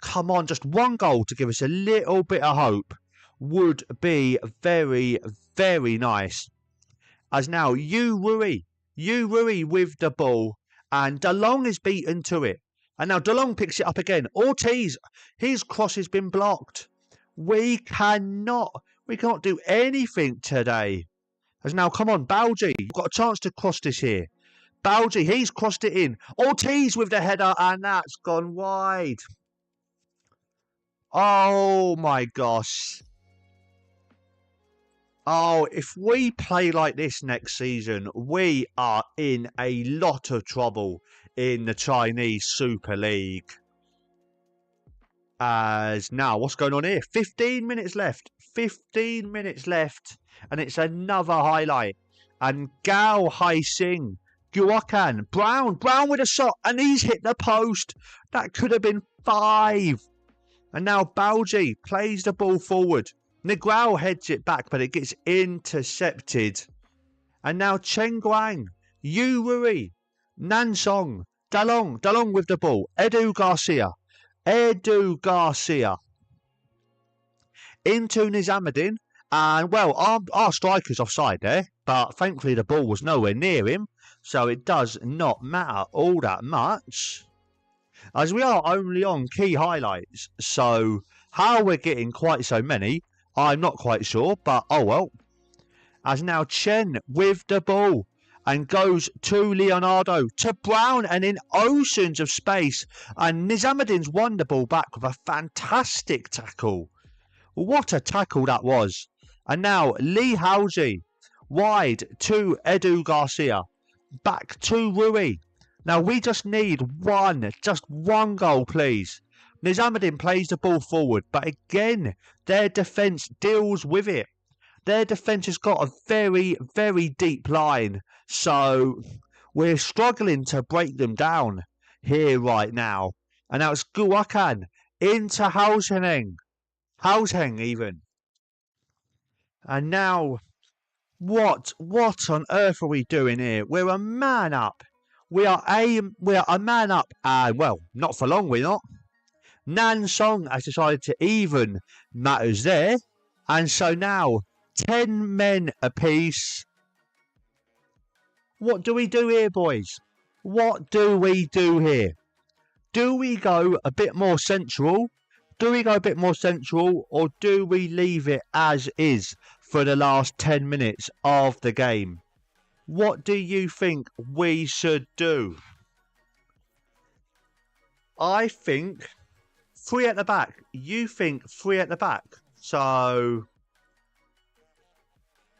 Come on, just one goal to give us a little bit of hope would be very, very nice. As now, Yu Rui with the ball. And DeLong is beaten to it. And now DeLong picks it up again. Ortiz, his cross has been blocked. We cannot do anything today. As now, come on, Balji, you've got a chance to cross this here. Balji, he's crossed it in. Ortiz with the header, and that's gone wide. Oh my gosh. Oh, if we play like this next season, we are in a lot of trouble in the Chinese Super League. As now, what's going on here? 15 minutes left. 15 minutes left. And it's another highlight. And Gao Haixing, Guokan, Brown with a shot. And he's hit the post. That could have been 5. And now Balji plays the ball forward. Negrao heads it back, but it gets intercepted. And now Chen Guang, Yu Rui, Nansong, DeLong with the ball. Edu Garcia. Into Nizamuddin. And, well, our striker's offside there. But thankfully the ball was nowhere near him. So it does not matter all that much. As we are only on key highlights. So how we're getting quite so many, I'm not quite sure. But, oh well. As now Chen with the ball. And goes to Leonardo, to Brown, and in oceans of space. And Nizamuddin's won the ball back with a fantastic tackle. What a tackle that was. And now Lee Halsey, wide to Edu Garcia. Back to Rui. Now we just need just one goal, please. Nizamuddin plays the ball forward, but again, their defence deals with it. Their defence has got a very, very deep line, so we're struggling to break them down here right now. And now it's Guakan into Hausheng even. And now, what on earth are we doing here? We're a man up. We are a man up, and well, not for long we're not. Nan Song has decided to even matters there, and so now 10 men apiece. What do we do here, boys? What do we do here? Do we go a bit more central? Or do we leave it as is for the last 10 minutes of the game? What do you think we should do? I think 3 at the back. You think 3 at the back. So,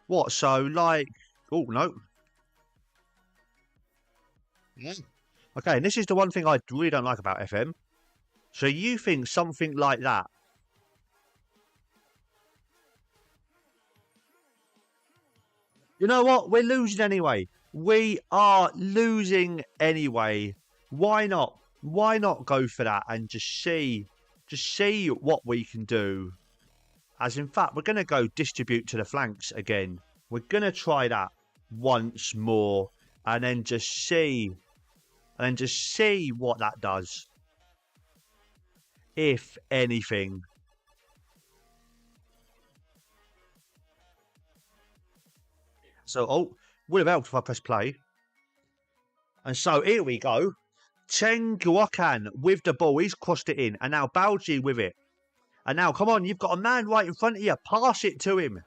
what? So, like, oh, no. Okay, and this is the one thing I really don't like about FM. So you think something like that. You know what? We're losing anyway. We are losing anyway. Why not? Why not go for that and just see what we can do? As in fact, we're going to go distribute to the flanks again. We're going to try that once more and then just see what that does. If anything. So, oh, would have helped if I press play. And so, here we go. Cheng Guokan with the ball. He's crossed it in. And now Baoji with it. And now, come on, you've got a man right in front of you. Pass it to him.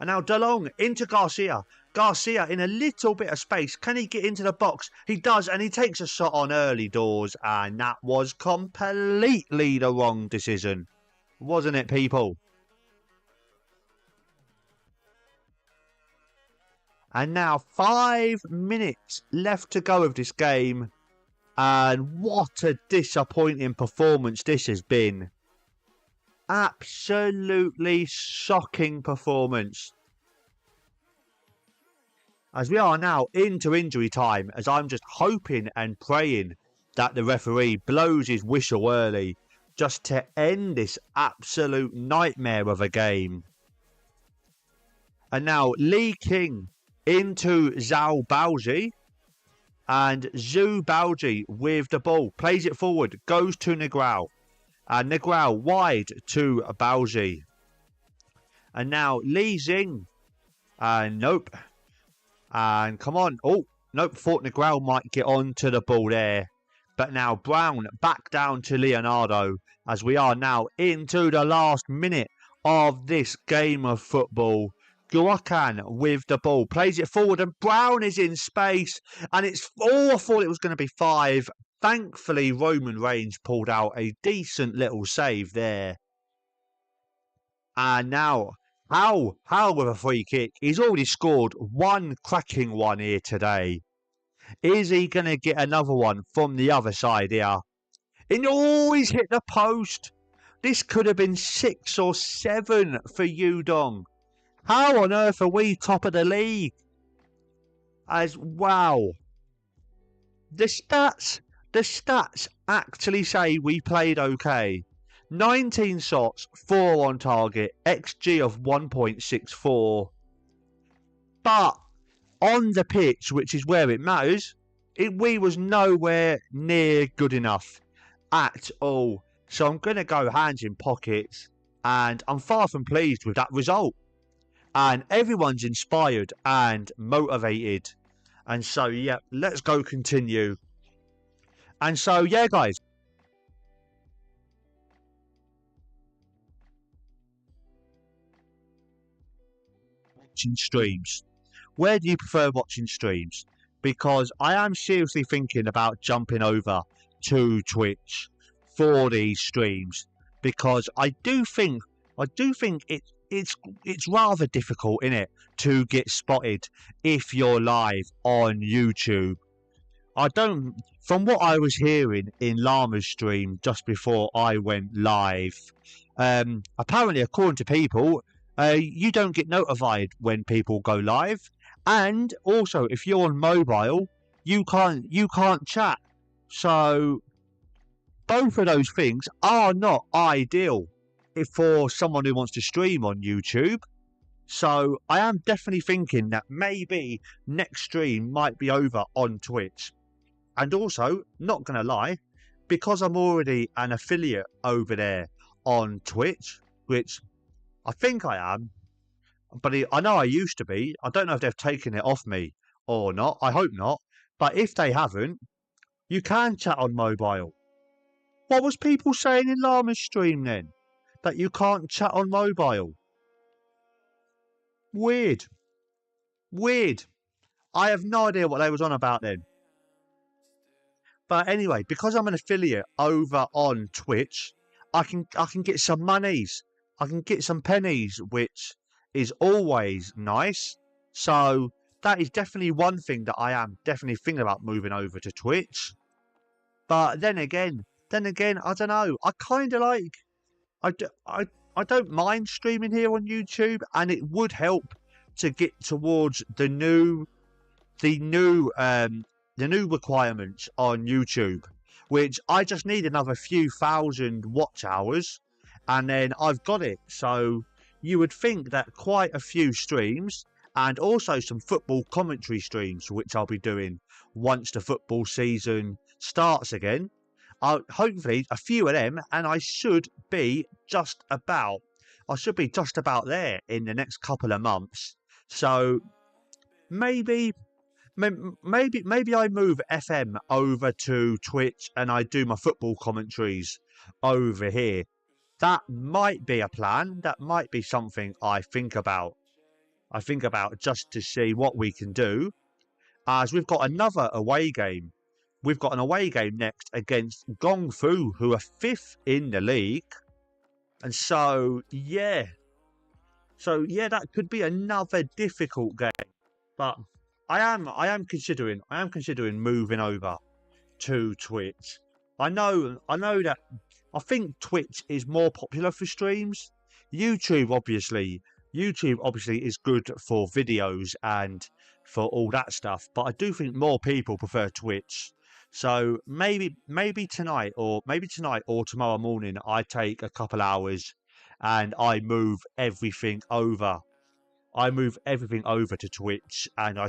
And now DeLong into Garcia. Garcia in a little bit of space. Can he get into the box? He does, and he takes a shot on early doors. And that was completely the wrong decision. Wasn't it, people? And now 5 minutes left to go of this game. And what a disappointing performance this has been. Absolutely shocking performance. As we are now into injury time, as I'm just hoping and praying that the referee blows his whistle early just to end this absolute nightmare of a game. And now Li King into Zhao Baoji. And Zhu Baoji with the ball. Plays it forward. Goes to Negrao. And Negrao wide to Baoji. And now Li Xing. And nope. And come on. Oh, nope. Thought Negrao might get on to the ball there. But now Brown back down to Leonardo. As we are now into the last minute of this game of football. Guakan with the ball. Plays it forward and Brown is in space. And it's... Oh, I thought it was going to be 5. Thankfully, Roman Reigns pulled out a decent little save there. And now, How with a free kick. He's already scored one cracking one here today. Is he going to get another one from the other side here? And he's hit the post. This could have been 6 or 7 for Yudong. How on earth are we top of the league? As wow. The stats actually say we played okay. 19 shots, 4 on target, XG of 1.64. But on the pitch, which is where it matters, we was nowhere near good enough at all. So I'm going to go hands in pockets, and I'm far from pleased with that result. And everyone's inspired and motivated. And so, yeah, let's go continue. And so, yeah, guys. Watching streams. Where do you prefer watching streams? Because I am seriously thinking about jumping over to Twitch for these streams. Because I do think it's rather difficult, innit, to get spotted if you're live on YouTube. I don't. From what I was hearing in Llama's stream just before I went live, apparently, according to people, you don't get notified when people go live, and also if you're on mobile, you can't chat. So both of those things are not ideal for someone who wants to stream on YouTube. So I am definitely thinking that maybe next stream might be over on Twitch. And also, not going to lie, because I'm already an affiliate over there on Twitch, which I think I am, but I know I used to be. I don't know if they've taken it off me or not. I hope not. But if they haven't, you can chat on mobile. What was people saying in Llama's stream then? That you can't chat on mobile? Weird. Weird. I have no idea what they was on about then. But anyway, because I'm an affiliate over on Twitch, I can get some monies. I can get some pennies, which is always nice. So that is definitely one thing that I am definitely thinking about moving over to Twitch. But then again, I don't know. I kind of like. I don't mind streaming here on YouTube, and it would help to get towards the new requirements on YouTube, which I just need another few thousand watch hours, and then I've got it. So you would think that quite a few streams, and also some football commentary streams, which I'll be doing once the football season starts again. Hopefully a few of them, and I should be just about there in the next couple of months. So maybe I move FM over to Twitch and I do my football commentaries over here. That might be a plan. That might be something I think about. Just to see what we can do, as we've got another away game. We've got an away game next against Gong Fu, who are 5th in the league. And so yeah, that could be another difficult game. But I am considering moving over to Twitch. I know that I think Twitch is more popular for streams. YouTube obviously is good for videos and for all that stuff, but I do think more people prefer Twitch. So maybe tonight or tomorrow morning I take a couple hours and I move everything over. To Twitch, and I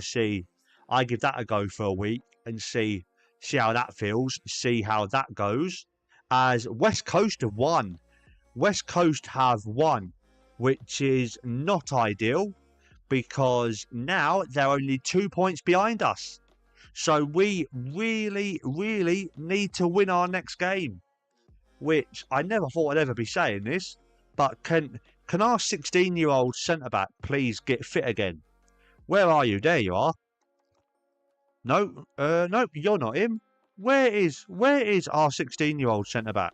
give that a go for a week and see how that feels, see how that goes. As West Coast have won, which is not ideal because now they're only 2 points behind us. So we really, really need to win our next game, which I never thought I'd ever be saying this, but can our 16-year-old centre-back please get fit again? Where are you? There you are. No, you're not him. Where is our 16-year-old centre-back?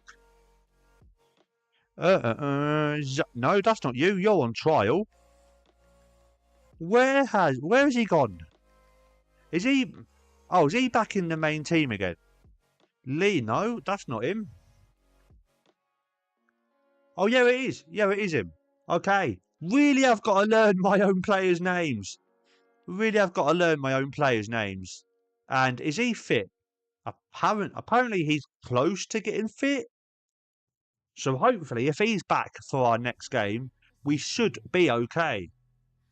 No, that's not you. You're on trial. Where has he gone? Is he back in the main team again? Lee, no, that's not him. Oh, yeah, it is. Yeah, it is him. Okay. Really, I've got to learn my own players' names. And is he fit? Apparently, he's close to getting fit. So hopefully, if he's back for our next game, we should be okay.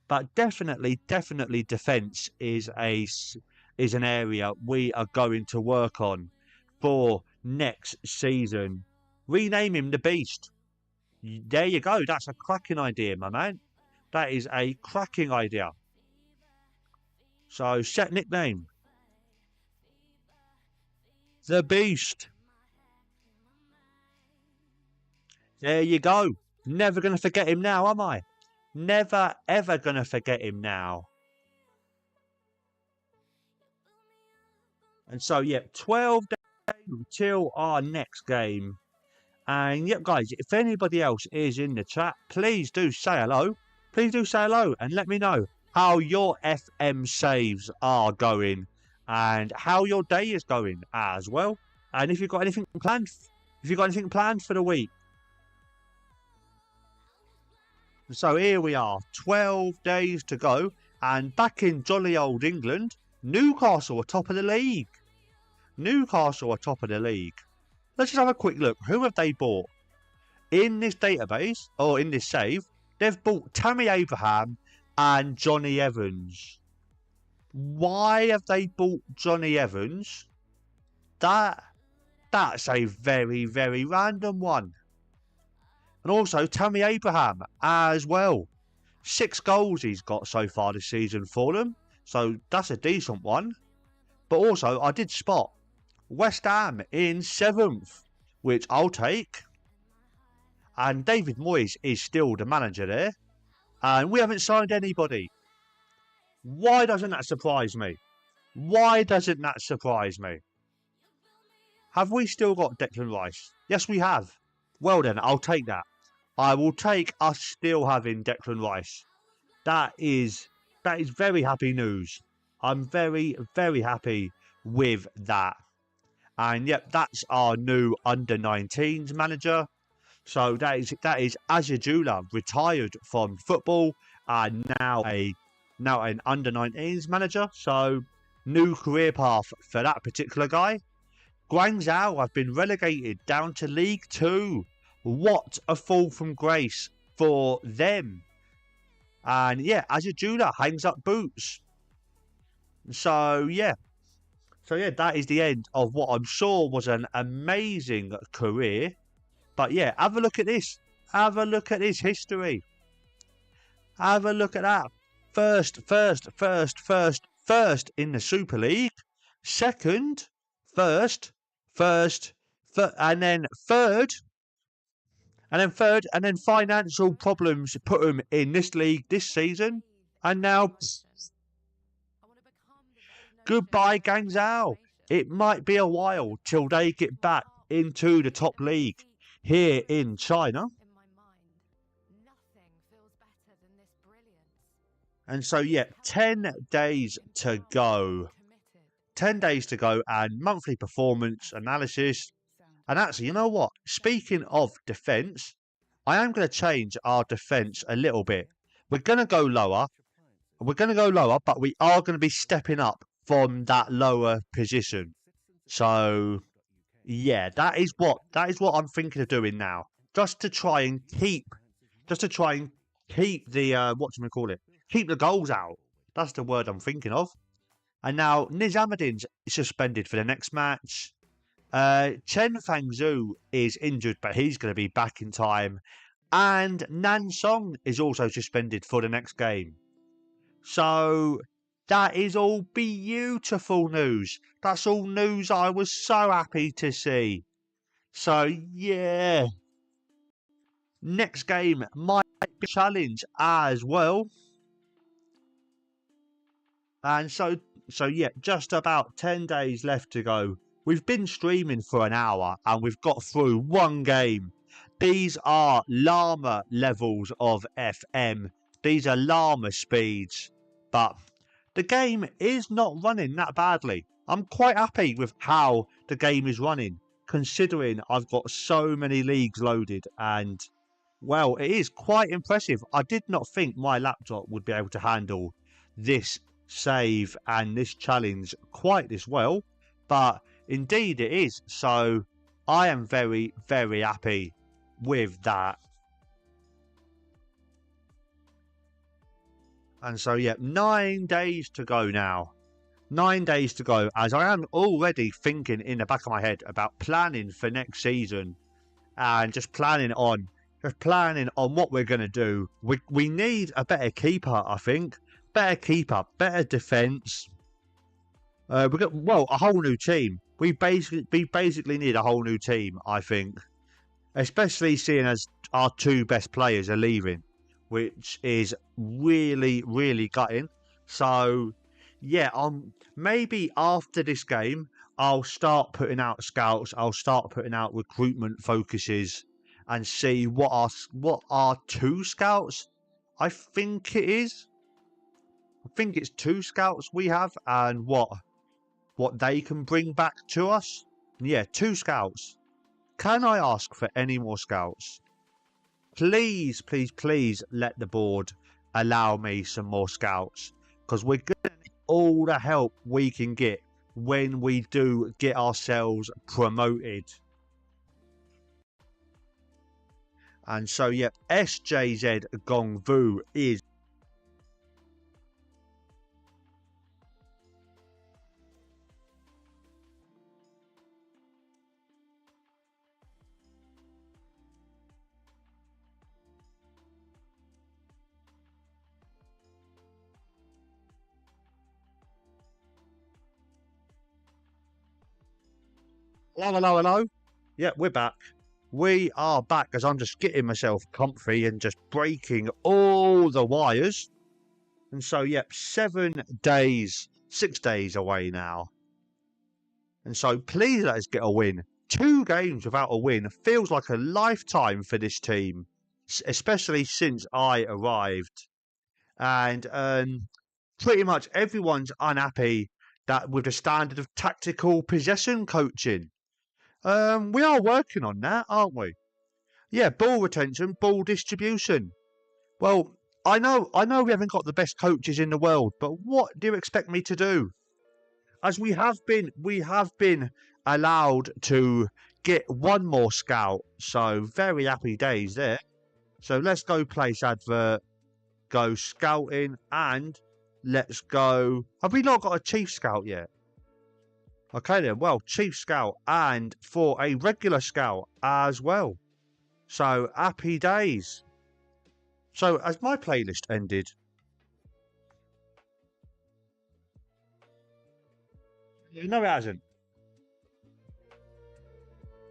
But definitely, defence is an area we are going to work on for next season. Rename him the Beast. There you go. That's a cracking idea, my man. That is a cracking idea. So set nickname. The Beast. There you go. Never going to forget him now, am I? Never, ever going to forget him now. And so, 12 days until our next game. And, guys, if anybody else is in the chat, please do say hello. And let me know how your FM saves are going and how your day is going as well. And if you've got anything planned, for the week. So here we are, 12 days to go, and back in jolly old England, Newcastle are top of the league. Let's just have a quick look. Who have they bought? In this database, or in this save, they've bought Tammy Abraham and Johnny Evans. Why have they bought Johnny Evans? That's a very, very random one. And also Tammy Abraham as well. 6 goals he's got so far this season for them. So that's a decent one. But also I did spot West Ham in 7th, which I'll take. And David Moyes is still the manager there. And we haven't signed anybody. Why doesn't that surprise me? Have we still got Declan Rice? Yes, we have. Well then, I'll take that. I will take us still having Declan Rice. That is very happy news. I'm very, very happy with that. And yep, that's our new under-19s manager. So that is Azadula, retired from football and now an under-19s manager. So new career path for that particular guy. Guangzhou have been relegated down to League 2. What a fall from grace for them. And yeah, Azadula hangs up boots. So yeah, that is the end of what I'm sure was an amazing career. But yeah, have a look at this. Have a look at his history. Have a look at that. First in the Super League. Second, first, and then third. And then financial problems put him in this league this season. And now, goodbye Guangzhou. It might be a while till they get back into the top league here in China. And so, yeah, 10 days to go. 10 days to go and monthly performance analysis. And actually, you know what? Speaking of defence, I am going to change our defence a little bit. We're going to go lower. But we are going to be stepping up from that lower position. So, yeah, that is what I'm thinking of doing now. Just to try and keep the keep the goals out. That's the word I'm thinking of. And now Nizamuddin's suspended for the next match. Chen Fangzhou is injured, but he's going to be back in time. And Nansong is also suspended for the next game. So that is all beautiful news. That's all news I was so happy to see. So yeah. Next game might be a challenge as well. And so yeah, just about 10 days left to go. We've been streaming for an hour and we've got through one game. These are llama levels of FM. These are llama speeds. But the game is not running that badly. I'm quite happy with how the game is running, considering I've got so many leagues loaded. And, well, it is quite impressive. I did not think my laptop would be able to handle this save and this challenge quite this well. But indeed it is. So I am very, very happy with that. And so, yeah, 9 days to go now. 9 days to go, as I am already thinking in the back of my head about planning for next season. And just planning on what we're going to do. We need a better keeper, I think. Better keeper, better defence. A whole new team. We basically need a whole new team, I think. Especially seeing as our 2 best players are leaving, which is really, really gutting. So, yeah, maybe after this game, I'll start putting out scouts. I'll start putting out recruitment focuses and see what are 2 scouts. I think it is. I think it's 2 scouts we have, and what what they can bring back to us. Yeah, 2 scouts. Can I ask for any more scouts? Please, please, please let the board allow me some more scouts, because we're going to need all the help we can get when we do get ourselves promoted. And so, yep, SJZ Gongvu is hello. Yeah, we're back. We are back as I'm just getting myself comfy and just breaking all the wires. And so, yep, 6 days away now. And so, please let us get a win. 2 games without a win feels like a lifetime for this team, especially since I arrived. And pretty much everyone's unhappy that with the standard of tactical possession coaching. We are working on that, aren't we? Yeah, ball retention, ball distribution. Well, I know we haven't got the best coaches in the world, but what do you expect me to do? As we have been allowed to get 1 more scout, so very happy days there. So let's go place advert, go scouting, and let's go. Have we not got a chief scout yet? Okay then, well, chief scout and for a regular scout as well. So, happy days. So, has my playlist ended? No, it hasn't.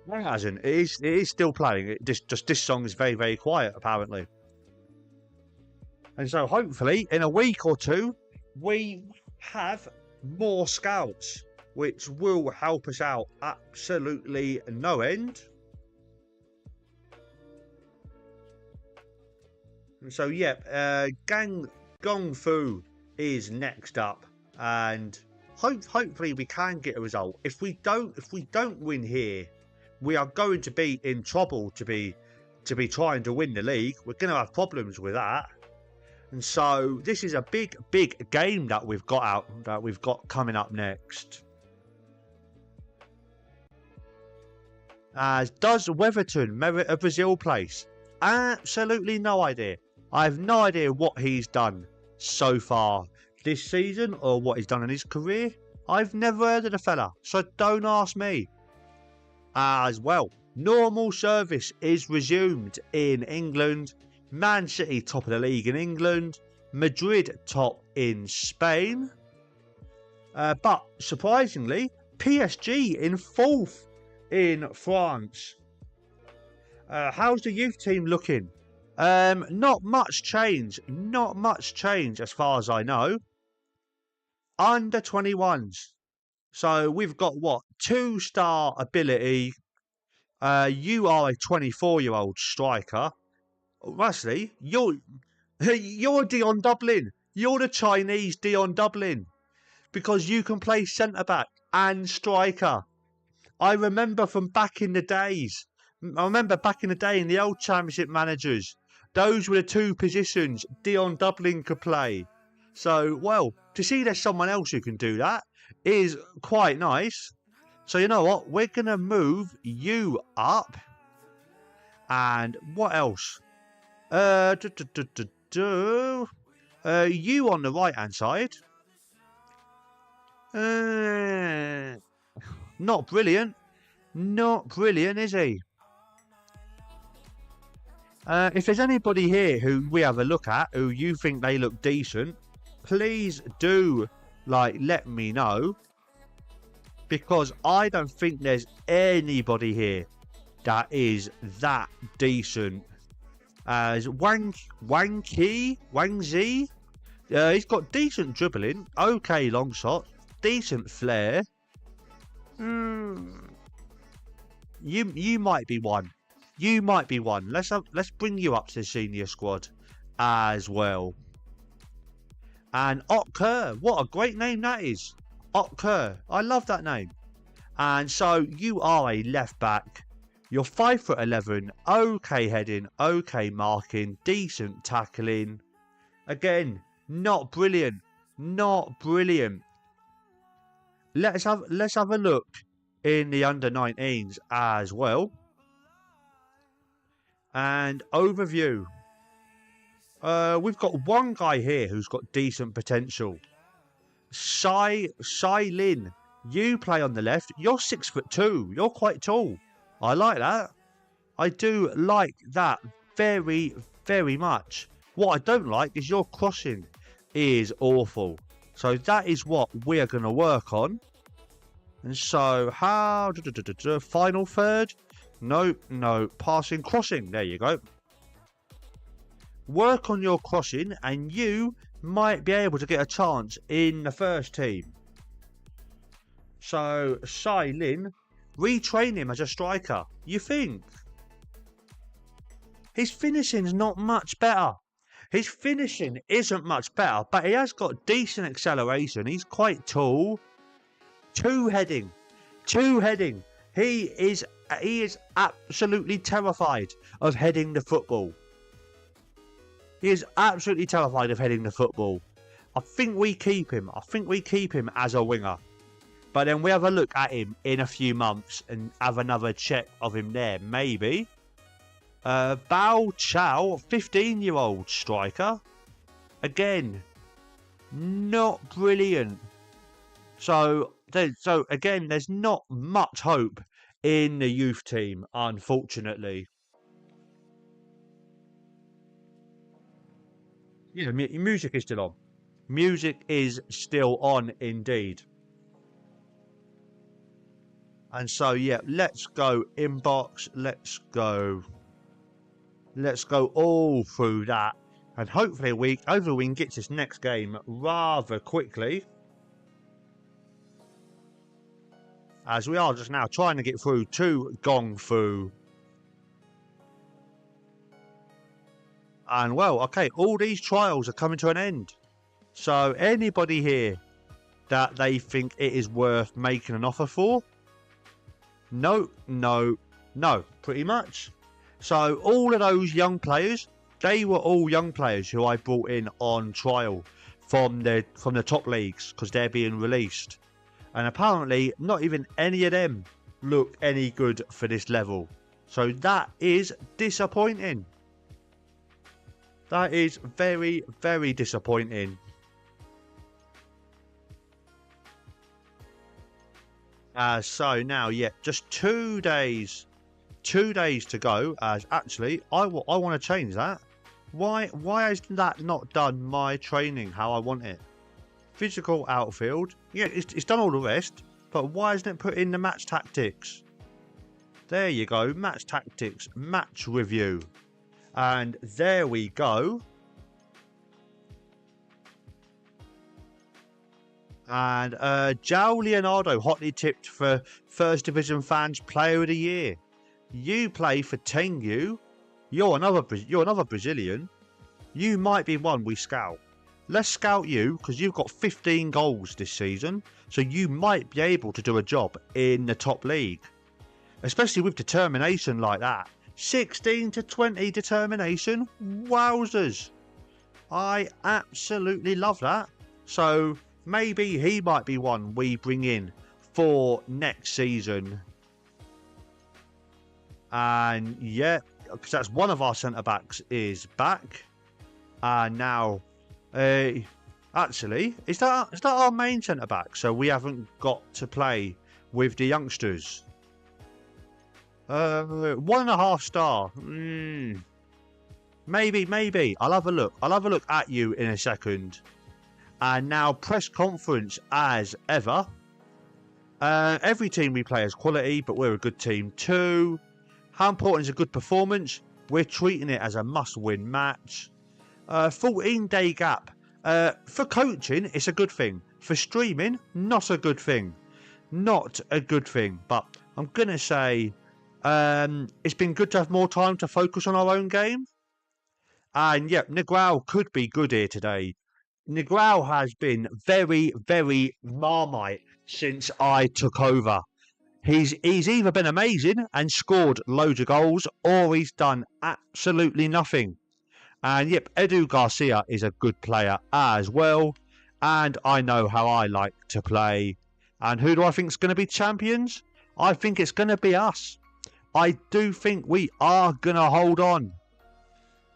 No, it hasn't. It is still playing. Just this song is very, very quiet, apparently. And so, hopefully, in a week or 2, we have more scouts, which will help us out absolutely no end. And so, yep, Gong Fu is next up, and hopefully we can get a result. If we don't win here, we are going to be in trouble to be trying to win the league. We're going to have problems with that. And so this is a big game that we've got coming up next. As does Weatherton merit a Brazil place? Absolutely no idea. I have no idea what he's done so far this season or what he's done in his career. I've never heard of the fella, so don't ask me. As well, normal service is resumed in England. Man City top of the league in England. Madrid top in Spain. But surprisingly, PSG in 4th in France. How's the youth team looking? Not much change. Not much change as far as I know. Under 21s. So we've got what? 2-star ability. You are a 24-year-old striker. Actually, you're Dion Dublin. You're the Chinese Dion Dublin. Because you can play centre-back and striker. I remember from back in the days. I remember back in the day in the old Championship managers. Those were the 2 positions Dion Dublin could play. So, well, to see there's someone else who can do that is quite nice. So, you know what? We're going to move you up. And what else? You on the right-hand side. Not brilliant. Not brilliant, is he? If there's anybody here who we have a look at, who you think they look decent, please do, let me know. Because I don't think there's anybody here that is that decent. As Wangzi, he's got decent dribbling, okay long shot, decent flair. You might be one. You might be one. Let's bring you up to the senior squad as well. And Ocker, what a great name that is. Ocker. I love that name. And so you are a left back. You're 5'11", okay heading, okay marking, decent tackling. Again, not brilliant. Not brilliant. Let's have a look in the under-19s as well. And overview. We've got one guy here who's got decent potential. Sai Lin. You play on the left. You're 6'2". You're quite tall. I like that. I do like that very, very much. What I don't like is your crossing is awful. So that is what we're going to work on. And so how... Final third? No. Passing, crossing. There you go. Work on your crossing and you might be able to get a chance in the first team. So, Sai Lin, retrain him as a striker. You think? His finishing's not much better. His finishing isn't much better, but he has got decent acceleration. He's quite tall. Two heading. He is absolutely terrified of heading the football. He is absolutely terrified of heading the football. I think we keep him. As a winger. But then we have a look at him in a few months and have another check of him there, maybe. Bao Chow, 15-year-old striker. Again, not brilliant. So again, there's not much hope in the youth team, unfortunately. Yeah, music is still on. Music is still on indeed. And so, yeah, let's go inbox. Let's go all through that. And hopefully we can get this next game rather quickly. As we are just now trying to get through to Gong Fu. And well, okay, all these trials are coming to an end. So anybody here that they think it is worth making an offer for? No, pretty much. So all of those young players, they were all young players who I brought in on trial from the top leagues because they're being released. And apparently not even any of them look any good for this level. So that is disappointing. That is very, very disappointing. So now, yeah, just 2 days. 2 days to go. As actually, I want to change that. Why has that not done my training how I want it? Physical outfield. Yeah, it's done all the rest. But why hasn't it put in the match tactics? There you go. Match tactics. Match review. And there we go. And João Leonardo hotly tipped for First Division Fans Player of the Year. You play for Tengu. You're another Brazilian. You might be one we scout. Let's scout you because you've got 15 goals this season. So you might be able to do a job in the top league. Especially with determination like that. 16 to 20 determination. Wowzers. I absolutely love that. So maybe he might be one we bring in for next season. And yeah, because that's one of our centre-backs is back. And now, actually, is that our main centre-back? So we haven't got to play with the youngsters. 1.5 star. Maybe. I'll have a look. I'll have a look at you in a second. And now press conference as ever. Every team we play has quality, but we're a good team too. How important is a good performance? We're treating it as a must-win match. 14-day gap. For coaching, it's a good thing. For streaming, not a good thing. Not a good thing. But I'm going to say it's been good to have more time to focus on our own game. And yeah, Negrao could be good here today. Negrao has been very, very Marmite since I took over. He's either been amazing and scored loads of goals, or he's done absolutely nothing. And yep, Edu Garcia is a good player as well. And I know how I like to play. And who do I think is going to be champions? I think it's going to be us. I do think we are going to hold on.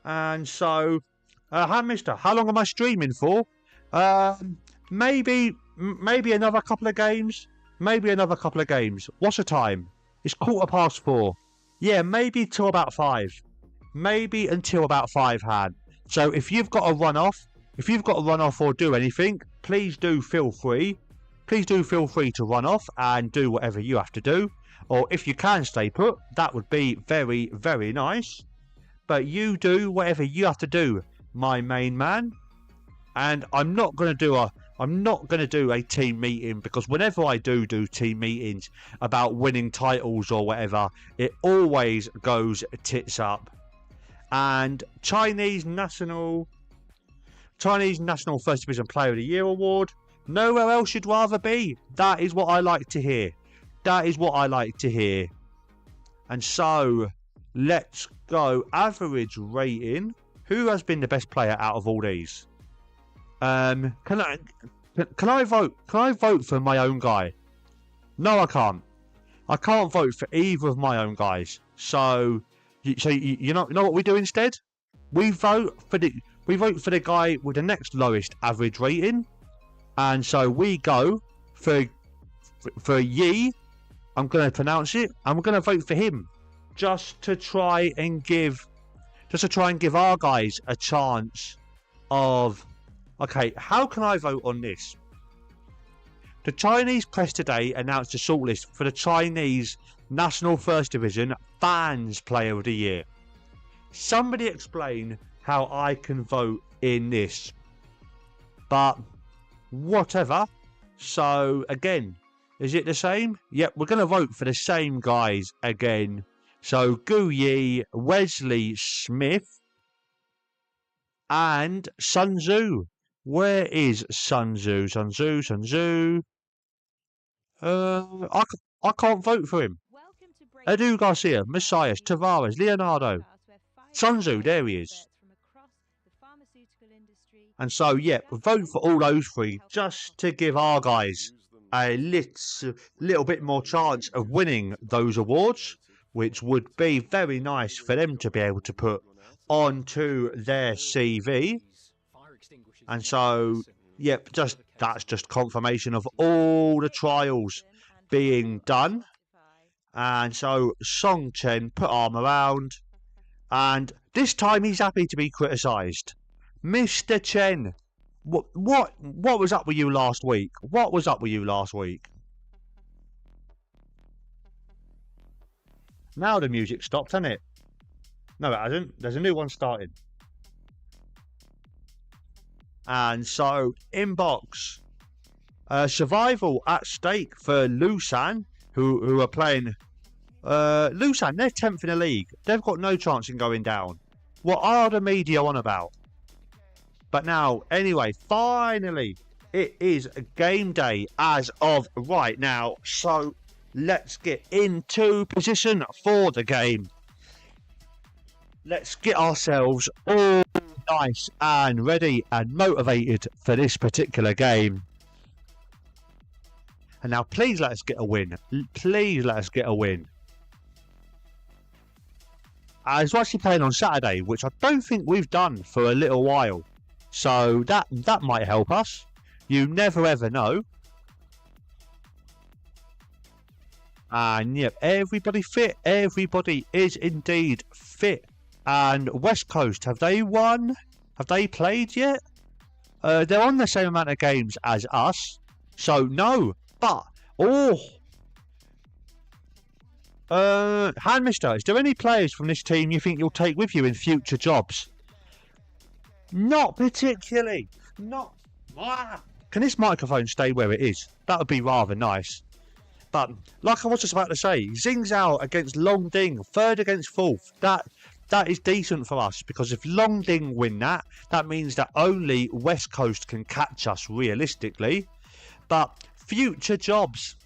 And so, Mister, how long am I streaming for? Maybe another couple of games. Maybe another couple of games. What's the time? It's 4:15. Yeah, maybe till about 5. Maybe until about 5, Han. So if you've got to run off, or do anything, please do feel free. Please do feel free to run off and do whatever you have to do. Or if you can stay put, that would be very, very nice. But you do whatever you have to do, my main man. And I'm not going to do a team meeting, because whenever I do team meetings about winning titles or whatever, it always goes tits up. And Chinese National First Division Player of the Year award, nowhere else you'd rather be. That is what I like to hear. And so, let's go. Average rating. Who has been the best player out of all these? Can I vote? Can I vote for my own guy? No, I can't. I can't vote for either of my own guys. So you know what we do instead? We vote for the guy with the next lowest average rating, and so we go for Yi. I'm going to pronounce it, and we're going to vote for him, just to try and give our guys a chance of. Okay, how can I vote on this? The Chinese press today announced a shortlist for the Chinese National First Division Fans Player of the Year. Somebody explain how I can vote in this. But whatever. So again, is it the same? Yep, we're going to vote for the same guys again. So Gu Yi, Wesley Smith, and Sun Tzu. Where is Sun Tzu? Sun Tzu. I can't vote for him. Edu Garcia, Messias, Tavares, Leonardo. Sun Tzu, there he is. And so, yeah, vote for all those three, just to give our guys a little bit more chance of winning those awards, which would be very nice for them to be able to put onto their CV. And so, yep, that's just confirmation of all the trials being done. And so Song Chen put arm around, and this time he's happy to be criticised. Mr. Chen, what was up with you last week? Now the music stopped, hasn't it? No, it hasn't. There's a new one starting. And so, inbox. Survival at stake for Lusan, who are playing. Lusan, they're 10th in the league. They've got no chance in going down. What are the media on about? But now, anyway, finally, it is game day as of right now. So, let's get into position for the game. Let's get ourselves all nice and ready and motivated for this particular game. And now please let us get a win. I was actually playing on Saturday, which I don't think we've done for a little while. So that might help us. You never ever know. And yep, everybody fit. Everybody is indeed fit. And West Coast, have they won? Have they played yet? They're on the same amount of games as us. So no. But, Hand Mister, is there any players from this team you think you'll take with you in future jobs? Not particularly. Can this microphone stay where it is? That would be rather nice. But, like I was just about to say, Xing's out against Long Ding, third against fourth. that is decent for us, because if Longding win that, that means that only West Coast can catch us realistically. But future jobs.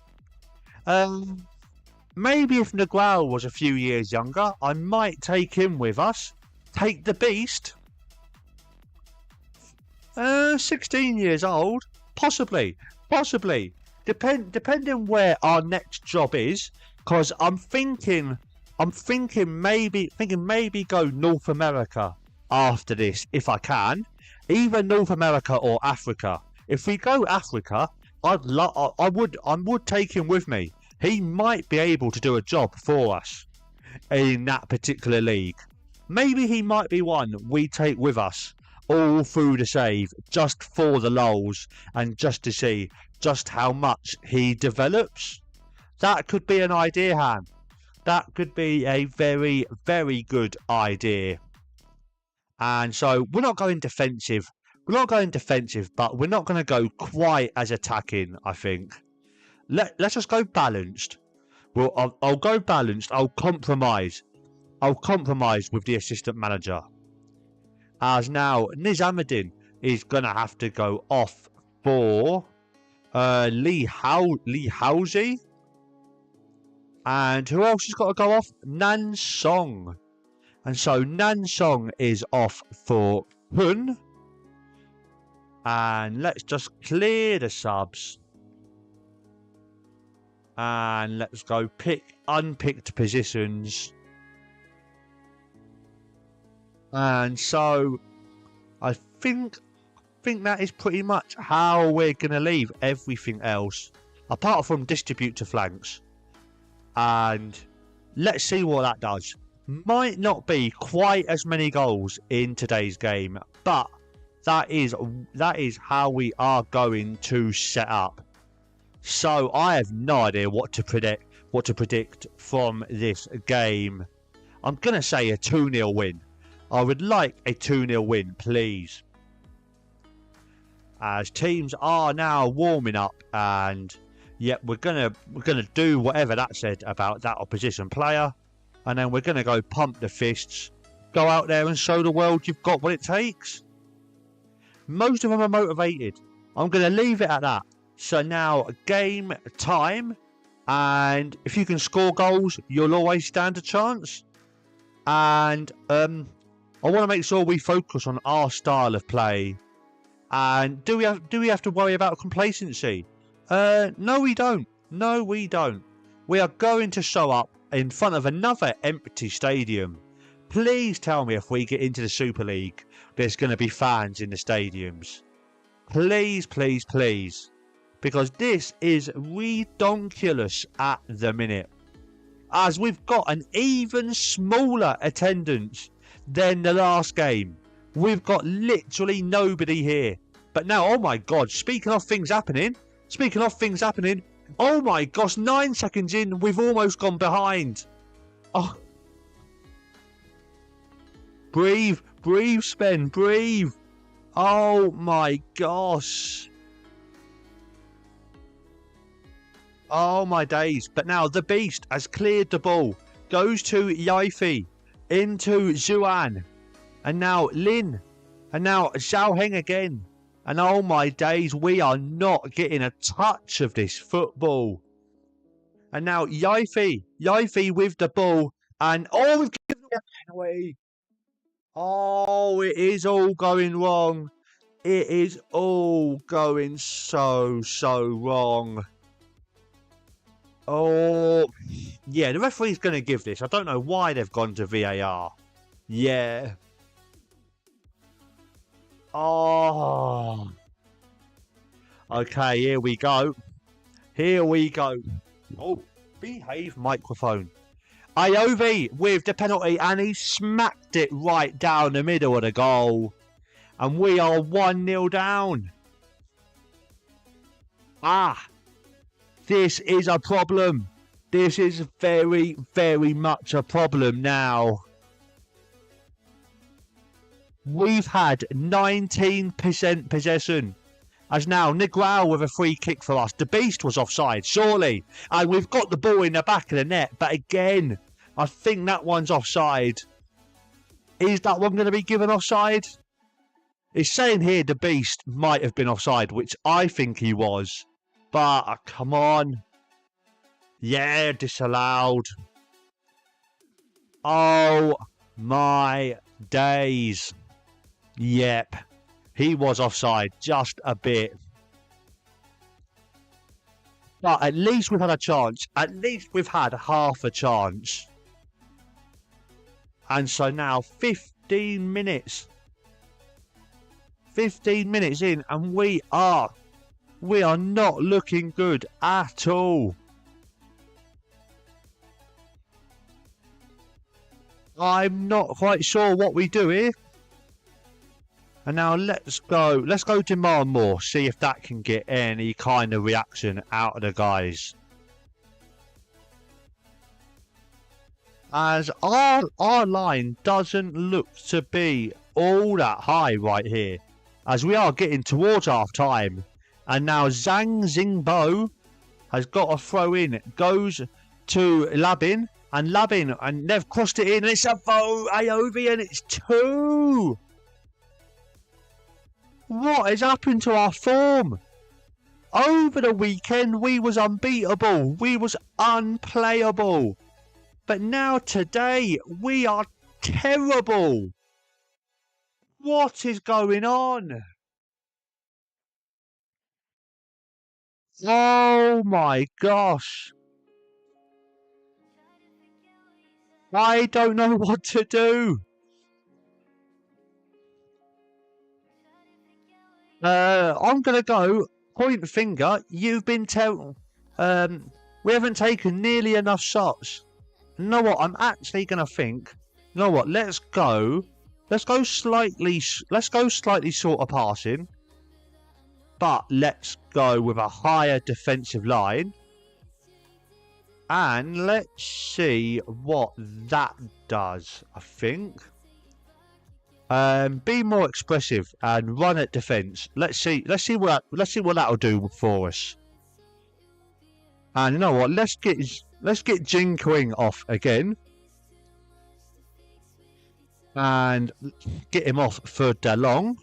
Maybe if Negrao was a few years younger, I might take him with us. Take the Beast. 16 years old. Possibly. Depending where our next job is, because I'm thinking maybe go North America after this if I can, either North America or Africa. If we go Africa, I would take him with me. He might be able to do a job for us in that particular league. Maybe he might be one we take with us all through the save, just for the lols and just to see just how much he develops. That could be an idea, Han. That could be a very, very good idea. And so we're not going defensive. But we're not going to go quite as attacking, I think. Let's just go balanced. Well, I'll go balanced. I'll compromise with the assistant manager. As now, Nizamuddin is going to have to go off for Lee Halsey. And who else has got to go off? Nan Song. And so Nan Song is off for Hun. And let's just clear the subs. And let's go pick unpicked positions. And so I think that is pretty much how we're going to leave everything else. Apart from distribute to flanks. And let's see what that does. Might not be quite as many goals in today's game, but that is how we are going to set up. So I have no idea what to predict from this game. I'm gonna say a 2-0 win. I would like a 2-0 win, please. As teams are now warming up, and yep, we're gonna do whatever that said about that opposition player, and then we're gonna go pump the fists, go out there and show the world you've got what it takes. Most of them are motivated. I'm gonna leave it at that. So now game time, and if you can score goals, you'll always stand a chance. And I want to make sure we focus on our style of play. And do we have to worry about complacency? No, we don't. No, we don't. We are going to show up in front of another empty stadium. Please tell me if we get into the Super League, there's going to be fans in the stadiums. Please, please, please. Because this is redonkulous at the minute. As we've got an even smaller attendance than the last game. We've got literally nobody here. But now, oh my God, speaking of things happening. Oh my gosh, 9 seconds in, we've almost gone behind. Oh. Breathe, Spen, breathe. Oh my gosh. Oh my days. But now the Beast has cleared the ball. Goes to Yaifi. Into Zhuan. And now Lin. And now Xiaoheng again. And oh my days, we are not getting a touch of this football. And now Yaifi. Yaifi with the ball. And oh, we've given it away. Oh, it is all going wrong. It is all going so wrong. Oh, yeah, the referee's going to give this. I don't know why they've gone to VAR. Yeah. Oh. Okay, here we go. Oh, behave, microphone. Iovi with the penalty, and he smacked it right down the middle of the goal. And we are 1-0 down. This is a problem. This is very, very much a problem now. We've had 19% possession. As now, Negrao with a free kick for us. The Beast was offside, surely. And we've got the ball in the back of the net. But again, I think that one's offside. Is that one going to be given offside? It's saying here the Beast might have been offside, which I think he was. But, come on. Yeah, disallowed. Oh, my days. Yep. He was offside, just a bit. But at least we've had a chance. At least we've had half a chance. And so now 15 minutes. 15 minutes in and we are not looking good at all. I'm not quite sure what we do here. And now let's go demand more, see if that can get any kind of reaction out of the guys. As our line doesn't look to be all that high right here. As we are getting towards half time. And now Zhang Xingbo has got a throw in. It goes to Labin. And Labin, and they've crossed it in. And it's a AOV and it's 2. What has happened to our form? Over the weekend we was unbeatable. We was unplayable. But now today we are terrible. What is going on? Oh my gosh. I don't know what to do. I'm going to go point finger. You've been we haven't taken nearly enough shots. You know what? I'm actually going to think. You know what? Let's go slightly short of passing. But let's go with a higher defensive line. And let's see what that does, I think. Be more expressive and run at defence. Let's see what that'll do for us. And you know what? Let's get Jinkwing off again. And get him off for DeLong.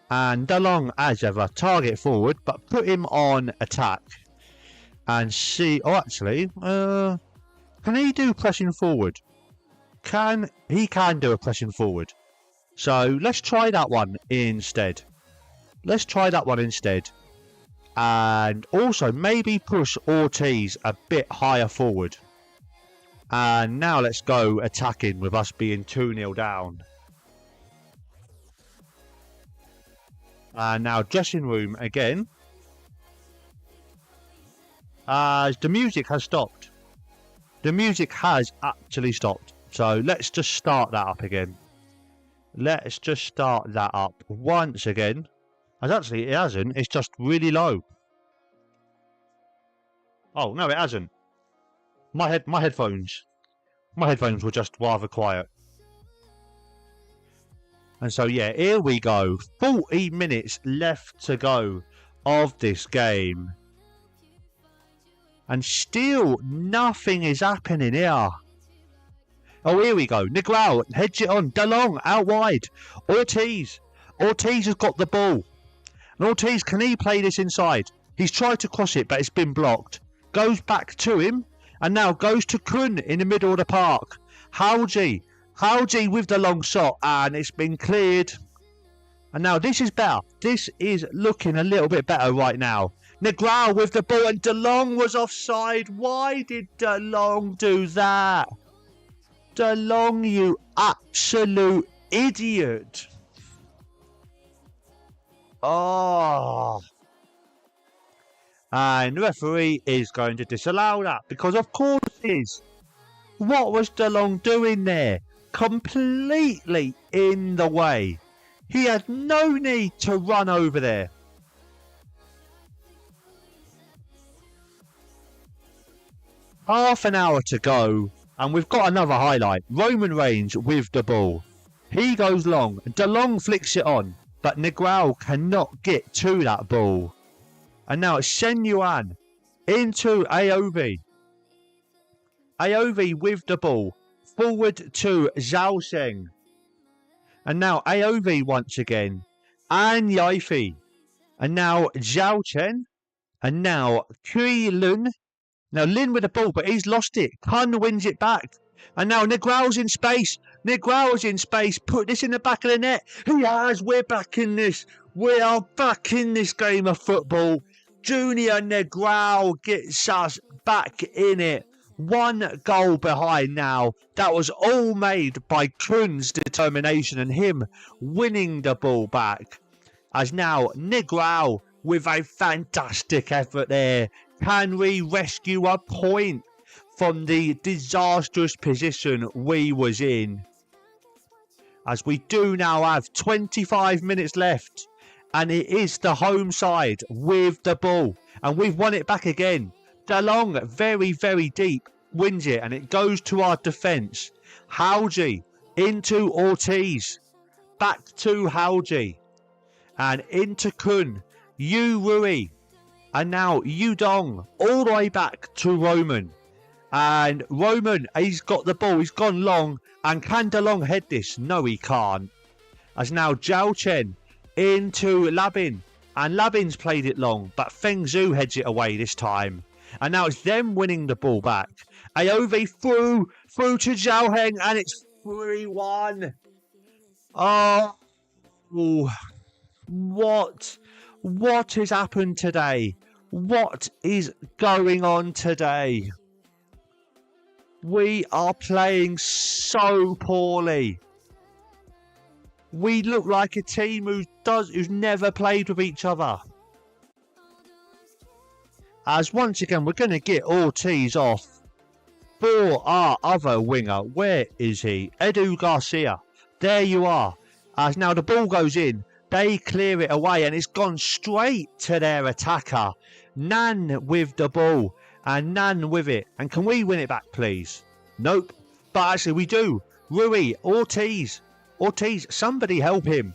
And DeLong as ever, target forward, but put him on attack. And see, oh actually, can he do pressing forward? He can do a pressing forward. So let's try that one instead. And also maybe push Ortiz a bit higher forward. And now let's go attacking with us being 2-0 down. And now dressing room again. As the music has stopped. The music has actually stopped. So let's just start that up again. Let's just start that up once again. As actually it hasn't. It's just really low. Oh no, it hasn't. My headphones were just rather quiet. And so yeah, here we go. 40 minutes left to go of this game. And still nothing is happening here. Oh, here we go. Negrao heads it on. DeLong out wide. Ortiz has got the ball. And Ortiz, can he play this inside? He's tried to cross it, but it's been blocked. Goes back to him. And now goes to Kun in the middle of the park. Hauji with the long shot. And it's been cleared. And now this is better. This is looking a little bit better right now. Negrao with the ball. And DeLong was offside. Why did DeLong do that? DeLong, you absolute idiot. Oh. And the referee is going to disallow that because of course it is. What was DeLong doing there? Completely in the way. He had no need to run over there. Half an hour to go. And we've got another highlight. Roman Reigns with the ball. He goes long. DeLong flicks it on. But Negrao cannot get to that ball. And now it's Shen Yuan into AOV. AOV with the ball. Forward to Zhao Sheng. And now Aovi once again. And Yaifi. And now Zhao Chen. And now Kui Lun. Now Lin with the ball, but he's lost it. Kun wins it back. And now Negrau's in space. Negrau's in space. Put this in the back of the net. He has. We're back in this. We are back in this game of football. Junior Negrau gets us back in it. 1 goal behind now. That was all made by Kun's determination and him winning the ball back. As now Negrau with a fantastic effort there. Can we rescue a point from the disastrous position we was in? As we do now have 25 minutes left. And it is the home side with the ball. And we've won it back again. DeLong, very, very deep, wins it. And it goes to our defence. Hauji into Ortiz. Back to Hauji. And into Kun. Yu Rui. And now Yudong. All the way back to Roman. And Roman, he's got the ball. He's gone long. And can DeLong head this? No, he can't. As now Zhao Chen into Labin. And Labin's played it long. But Feng Zhu heads it away this time. And now it's them winning the ball back. Aovi through to Zhao Heng. And it's 3-1. Oh. What has happened today? What is going on today? We are playing so poorly. We look like a team who's never played with each other. As once again, we're going to get Ortiz off for our other winger. Where is he? Edu Garcia. There you are. As now the ball goes in. They clear it away and it's gone straight to their attacker. Nan with the ball. And Nan with it. And can we win it back, please? Nope. But actually we do. Rui, Ortiz, somebody help him.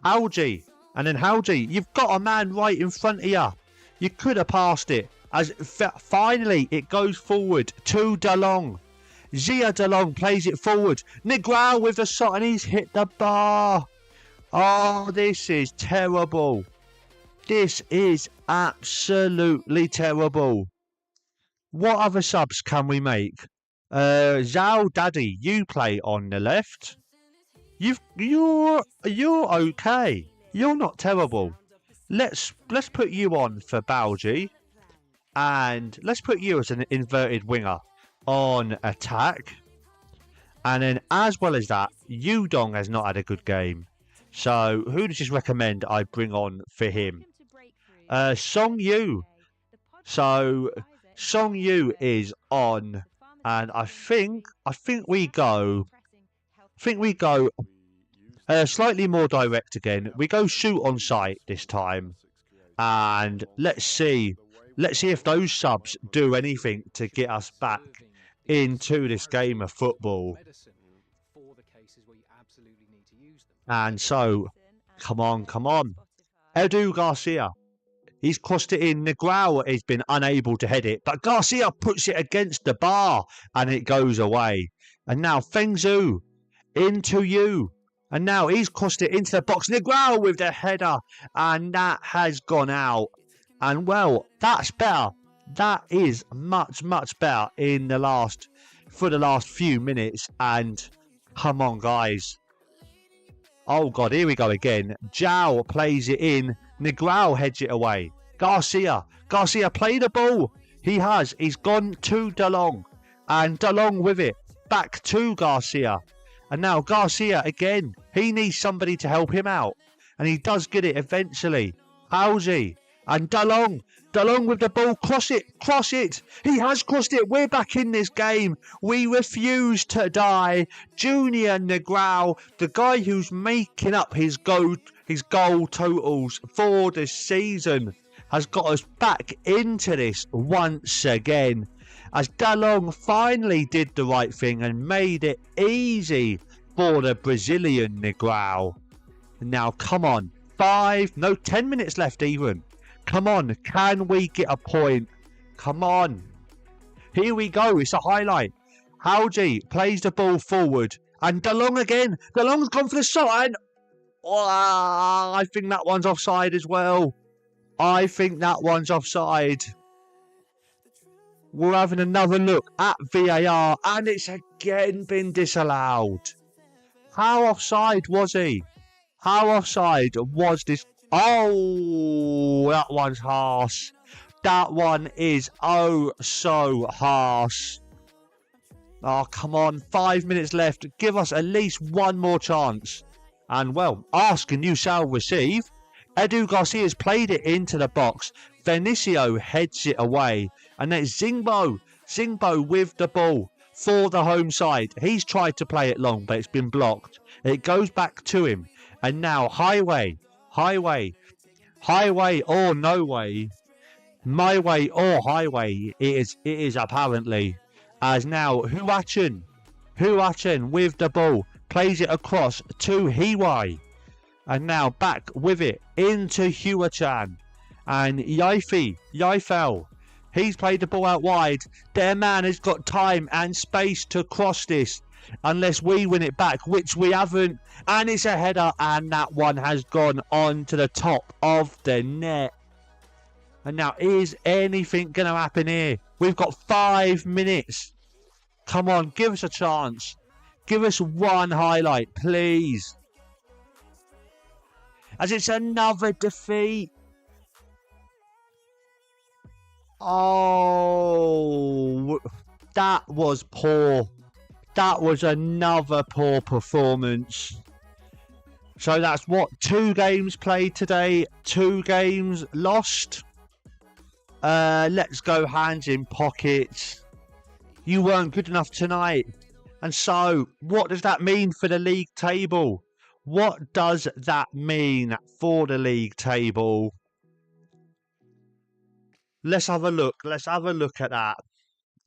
Hauji. And then Hauji, you've got a man right in front of you. You could have passed it. As finally it goes forward to DeLong. Zia DeLong plays it forward. Negrau with the shot and he's hit the bar. Oh, this is terrible. This is absolutely terrible. What other subs can we make? Zhao Daddy, you play on the left. You're okay. You're not terrible. Let's put you on for Baoji. And let's put you as an inverted winger on attack. And then as well as that, Yudong has not had a good game. So who does you recommend I bring on for him? Song Yu. So Song Yu is on. And I think we go slightly more direct again. We go shoot on sight this time. And let's see if those subs do anything to get us back into this game of football. And so, come on. Edu Garcia. He's crossed it in. Negrau has been unable to head it. But Garcia puts it against the bar. And it goes away. And now Feng Zhu into you. And now he's crossed it into the box. Negrau with the header. And that has gone out. And well, that's better. That is much better for the last few minutes. And come on, guys. Oh, God, here we go again. Zhao plays it in. Negrau heads it away. Garcia play the ball. He has. He's gone to DeLong. And DeLong with it. Back to Garcia. And now Garcia again. He needs somebody to help him out. And he does get it eventually. Hauji. And DeLong with the ball. Cross it. He has crossed it. We're back in this game. We refuse to die. Junior Negrau, the guy who's making up his goal totals for this season, has got us back into this once again. As DeLong finally did the right thing and made it easy for the Brazilian Negrau. Now, come on. 10 minutes left even. Come on, can we get a point? Come on. Here we go, it's a highlight. Hauji plays the ball forward And DeLong again. DeLong's gone for the shot. And I think that one's offside as well. I think that one's offside. We're having another look at VAR. And it's again been disallowed. How offside was he? How offside was this? Oh, that one's harsh. That one is oh so harsh. Oh, come on. 5 minutes left. Give us at least one more chance. And, well, ask and you shall receive. Edu Garcia's played it into the box. Vinicio heads it away. And then Zingbo. Zingbo with the ball for the home side. He's tried to play it long, but it's been blocked. It goes back to him. And now Highway. Highway or no way. My way or highway. It is apparently. As now Huachin with the ball plays it across to Hiwai. And now back with it into Huachan. And Yaifel. He's played the ball out wide. Their man has got time and space to cross this. Unless we win it back, which we haven't. And it's a header, and that one has gone on to the top of the net. And now, is anything going to happen here? We've got 5 minutes. Come on, give us a chance. Give us one highlight, please. As it's another defeat. Oh, that was poor. That was another poor performance. So that's what? 2 games played today, 2 games lost. Let's go hands in pockets. You weren't good enough tonight. And so, what does that mean for the league table? What does that mean for the league table? Let's have a look. Let's have a look at that.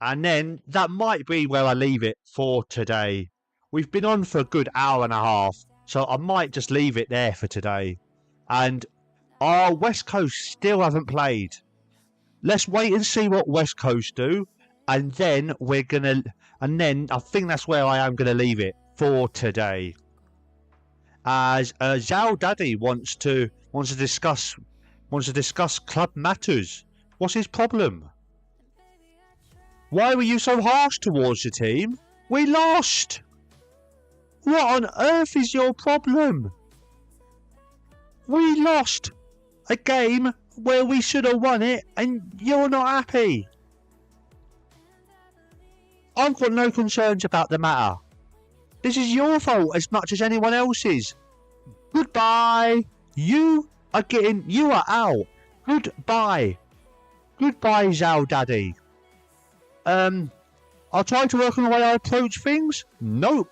And then that might be where I leave it for today. We've been on for a good hour and a half. So I might just leave it there for today. And our West Coast still haven't played. Let's wait and see what West Coast do. And then we're going to... And then I think that's where I am going to leave it for today. As Zhao Daddy wants to discuss club matters. What's his problem? Why were you so harsh towards the team? We lost! What on earth is your problem? We lost a game where we should have won it and you're not happy. I've got no concerns about the matter. This is your fault as much as anyone else's. Goodbye. You are out. Goodbye. Goodbye, Zhao Daddy. I'll try to work on the way I approach things. Nope.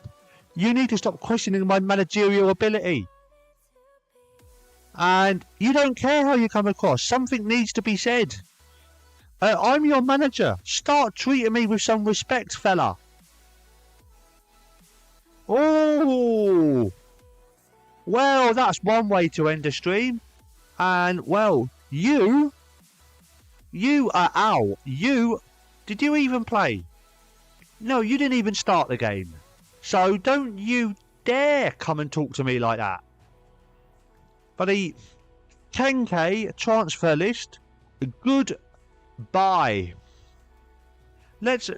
You need to stop questioning my managerial ability. And you don't care how you come across. Something needs to be said. I'm your manager. Start treating me with some respect, fella. Oh. Well, that's one way to end a stream. And, well, you are out. Did you even play? No, you didn't even start the game. So don't you dare come and talk to me like that. Buddy, 10k transfer list. Goodbye. Let's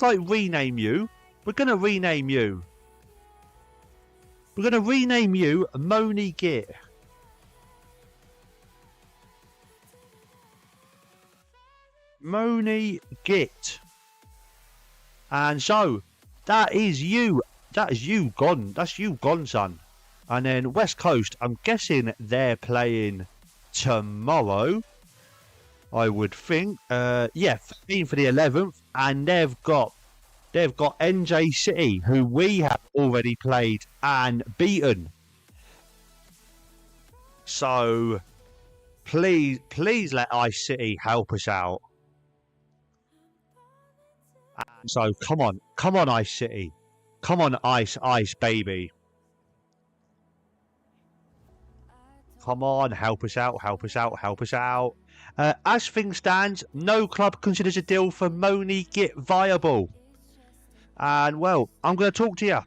like rename you. We're gonna rename you. We're gonna rename you Moni Git. Moni Git. And so that is you. That is you gone. That's you gone, son. And then West Coast, I'm guessing they're playing tomorrow. I would think. Yeah, 15 for the 11th. And they've got NJ City, who we have already played and beaten. So please let Ice City help us out. And so come on Ice City. Come on Ice baby. Come on, help us out. As things stand, no club considers a deal for Moni Git viable. And, well, I'm going to talk to you.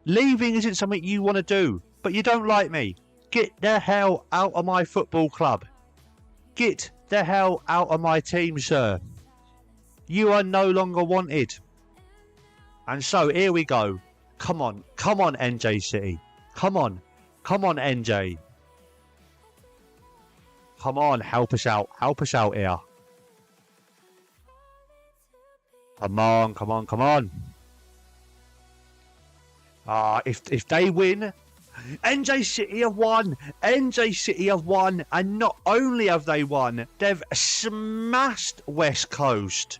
Leaving isn't something you want to do, but you don't like me. Get the hell out of my football club. Get the hell out of my team, sir. You are no longer wanted. And so here we go. Come on, NJ City. Come on, NJ. Come on, help us out here. Come on. If they win, NJ City have won. And not only have they won, they've smashed West Coast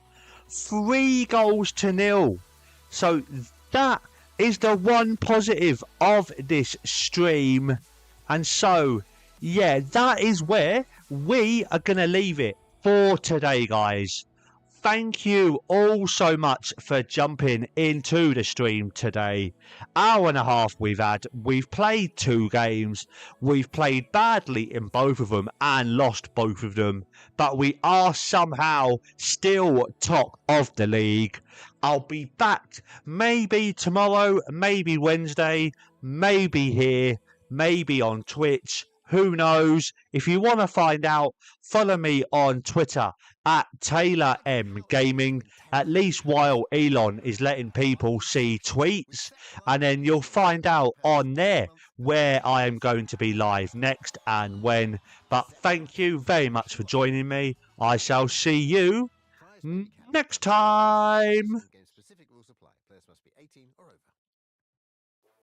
3-0. So that is the one positive of this stream. And so, yeah, that is where we are going to leave it for today, guys. Thank you all so much for jumping into the stream today. Hour and a half we've had. We've played 2 games. We've played badly in both of them and lost both of them. But we are somehow still top of the league. I'll be back maybe tomorrow, maybe Wednesday, maybe here, maybe on Twitch. Who knows? If you want to find out, follow me on Twitter at Taylor M Gaming, at least while Elon is letting people see tweets, and then you'll find out on there where I am going to be live next and when. But thank you very much for joining me. I shall see you next time.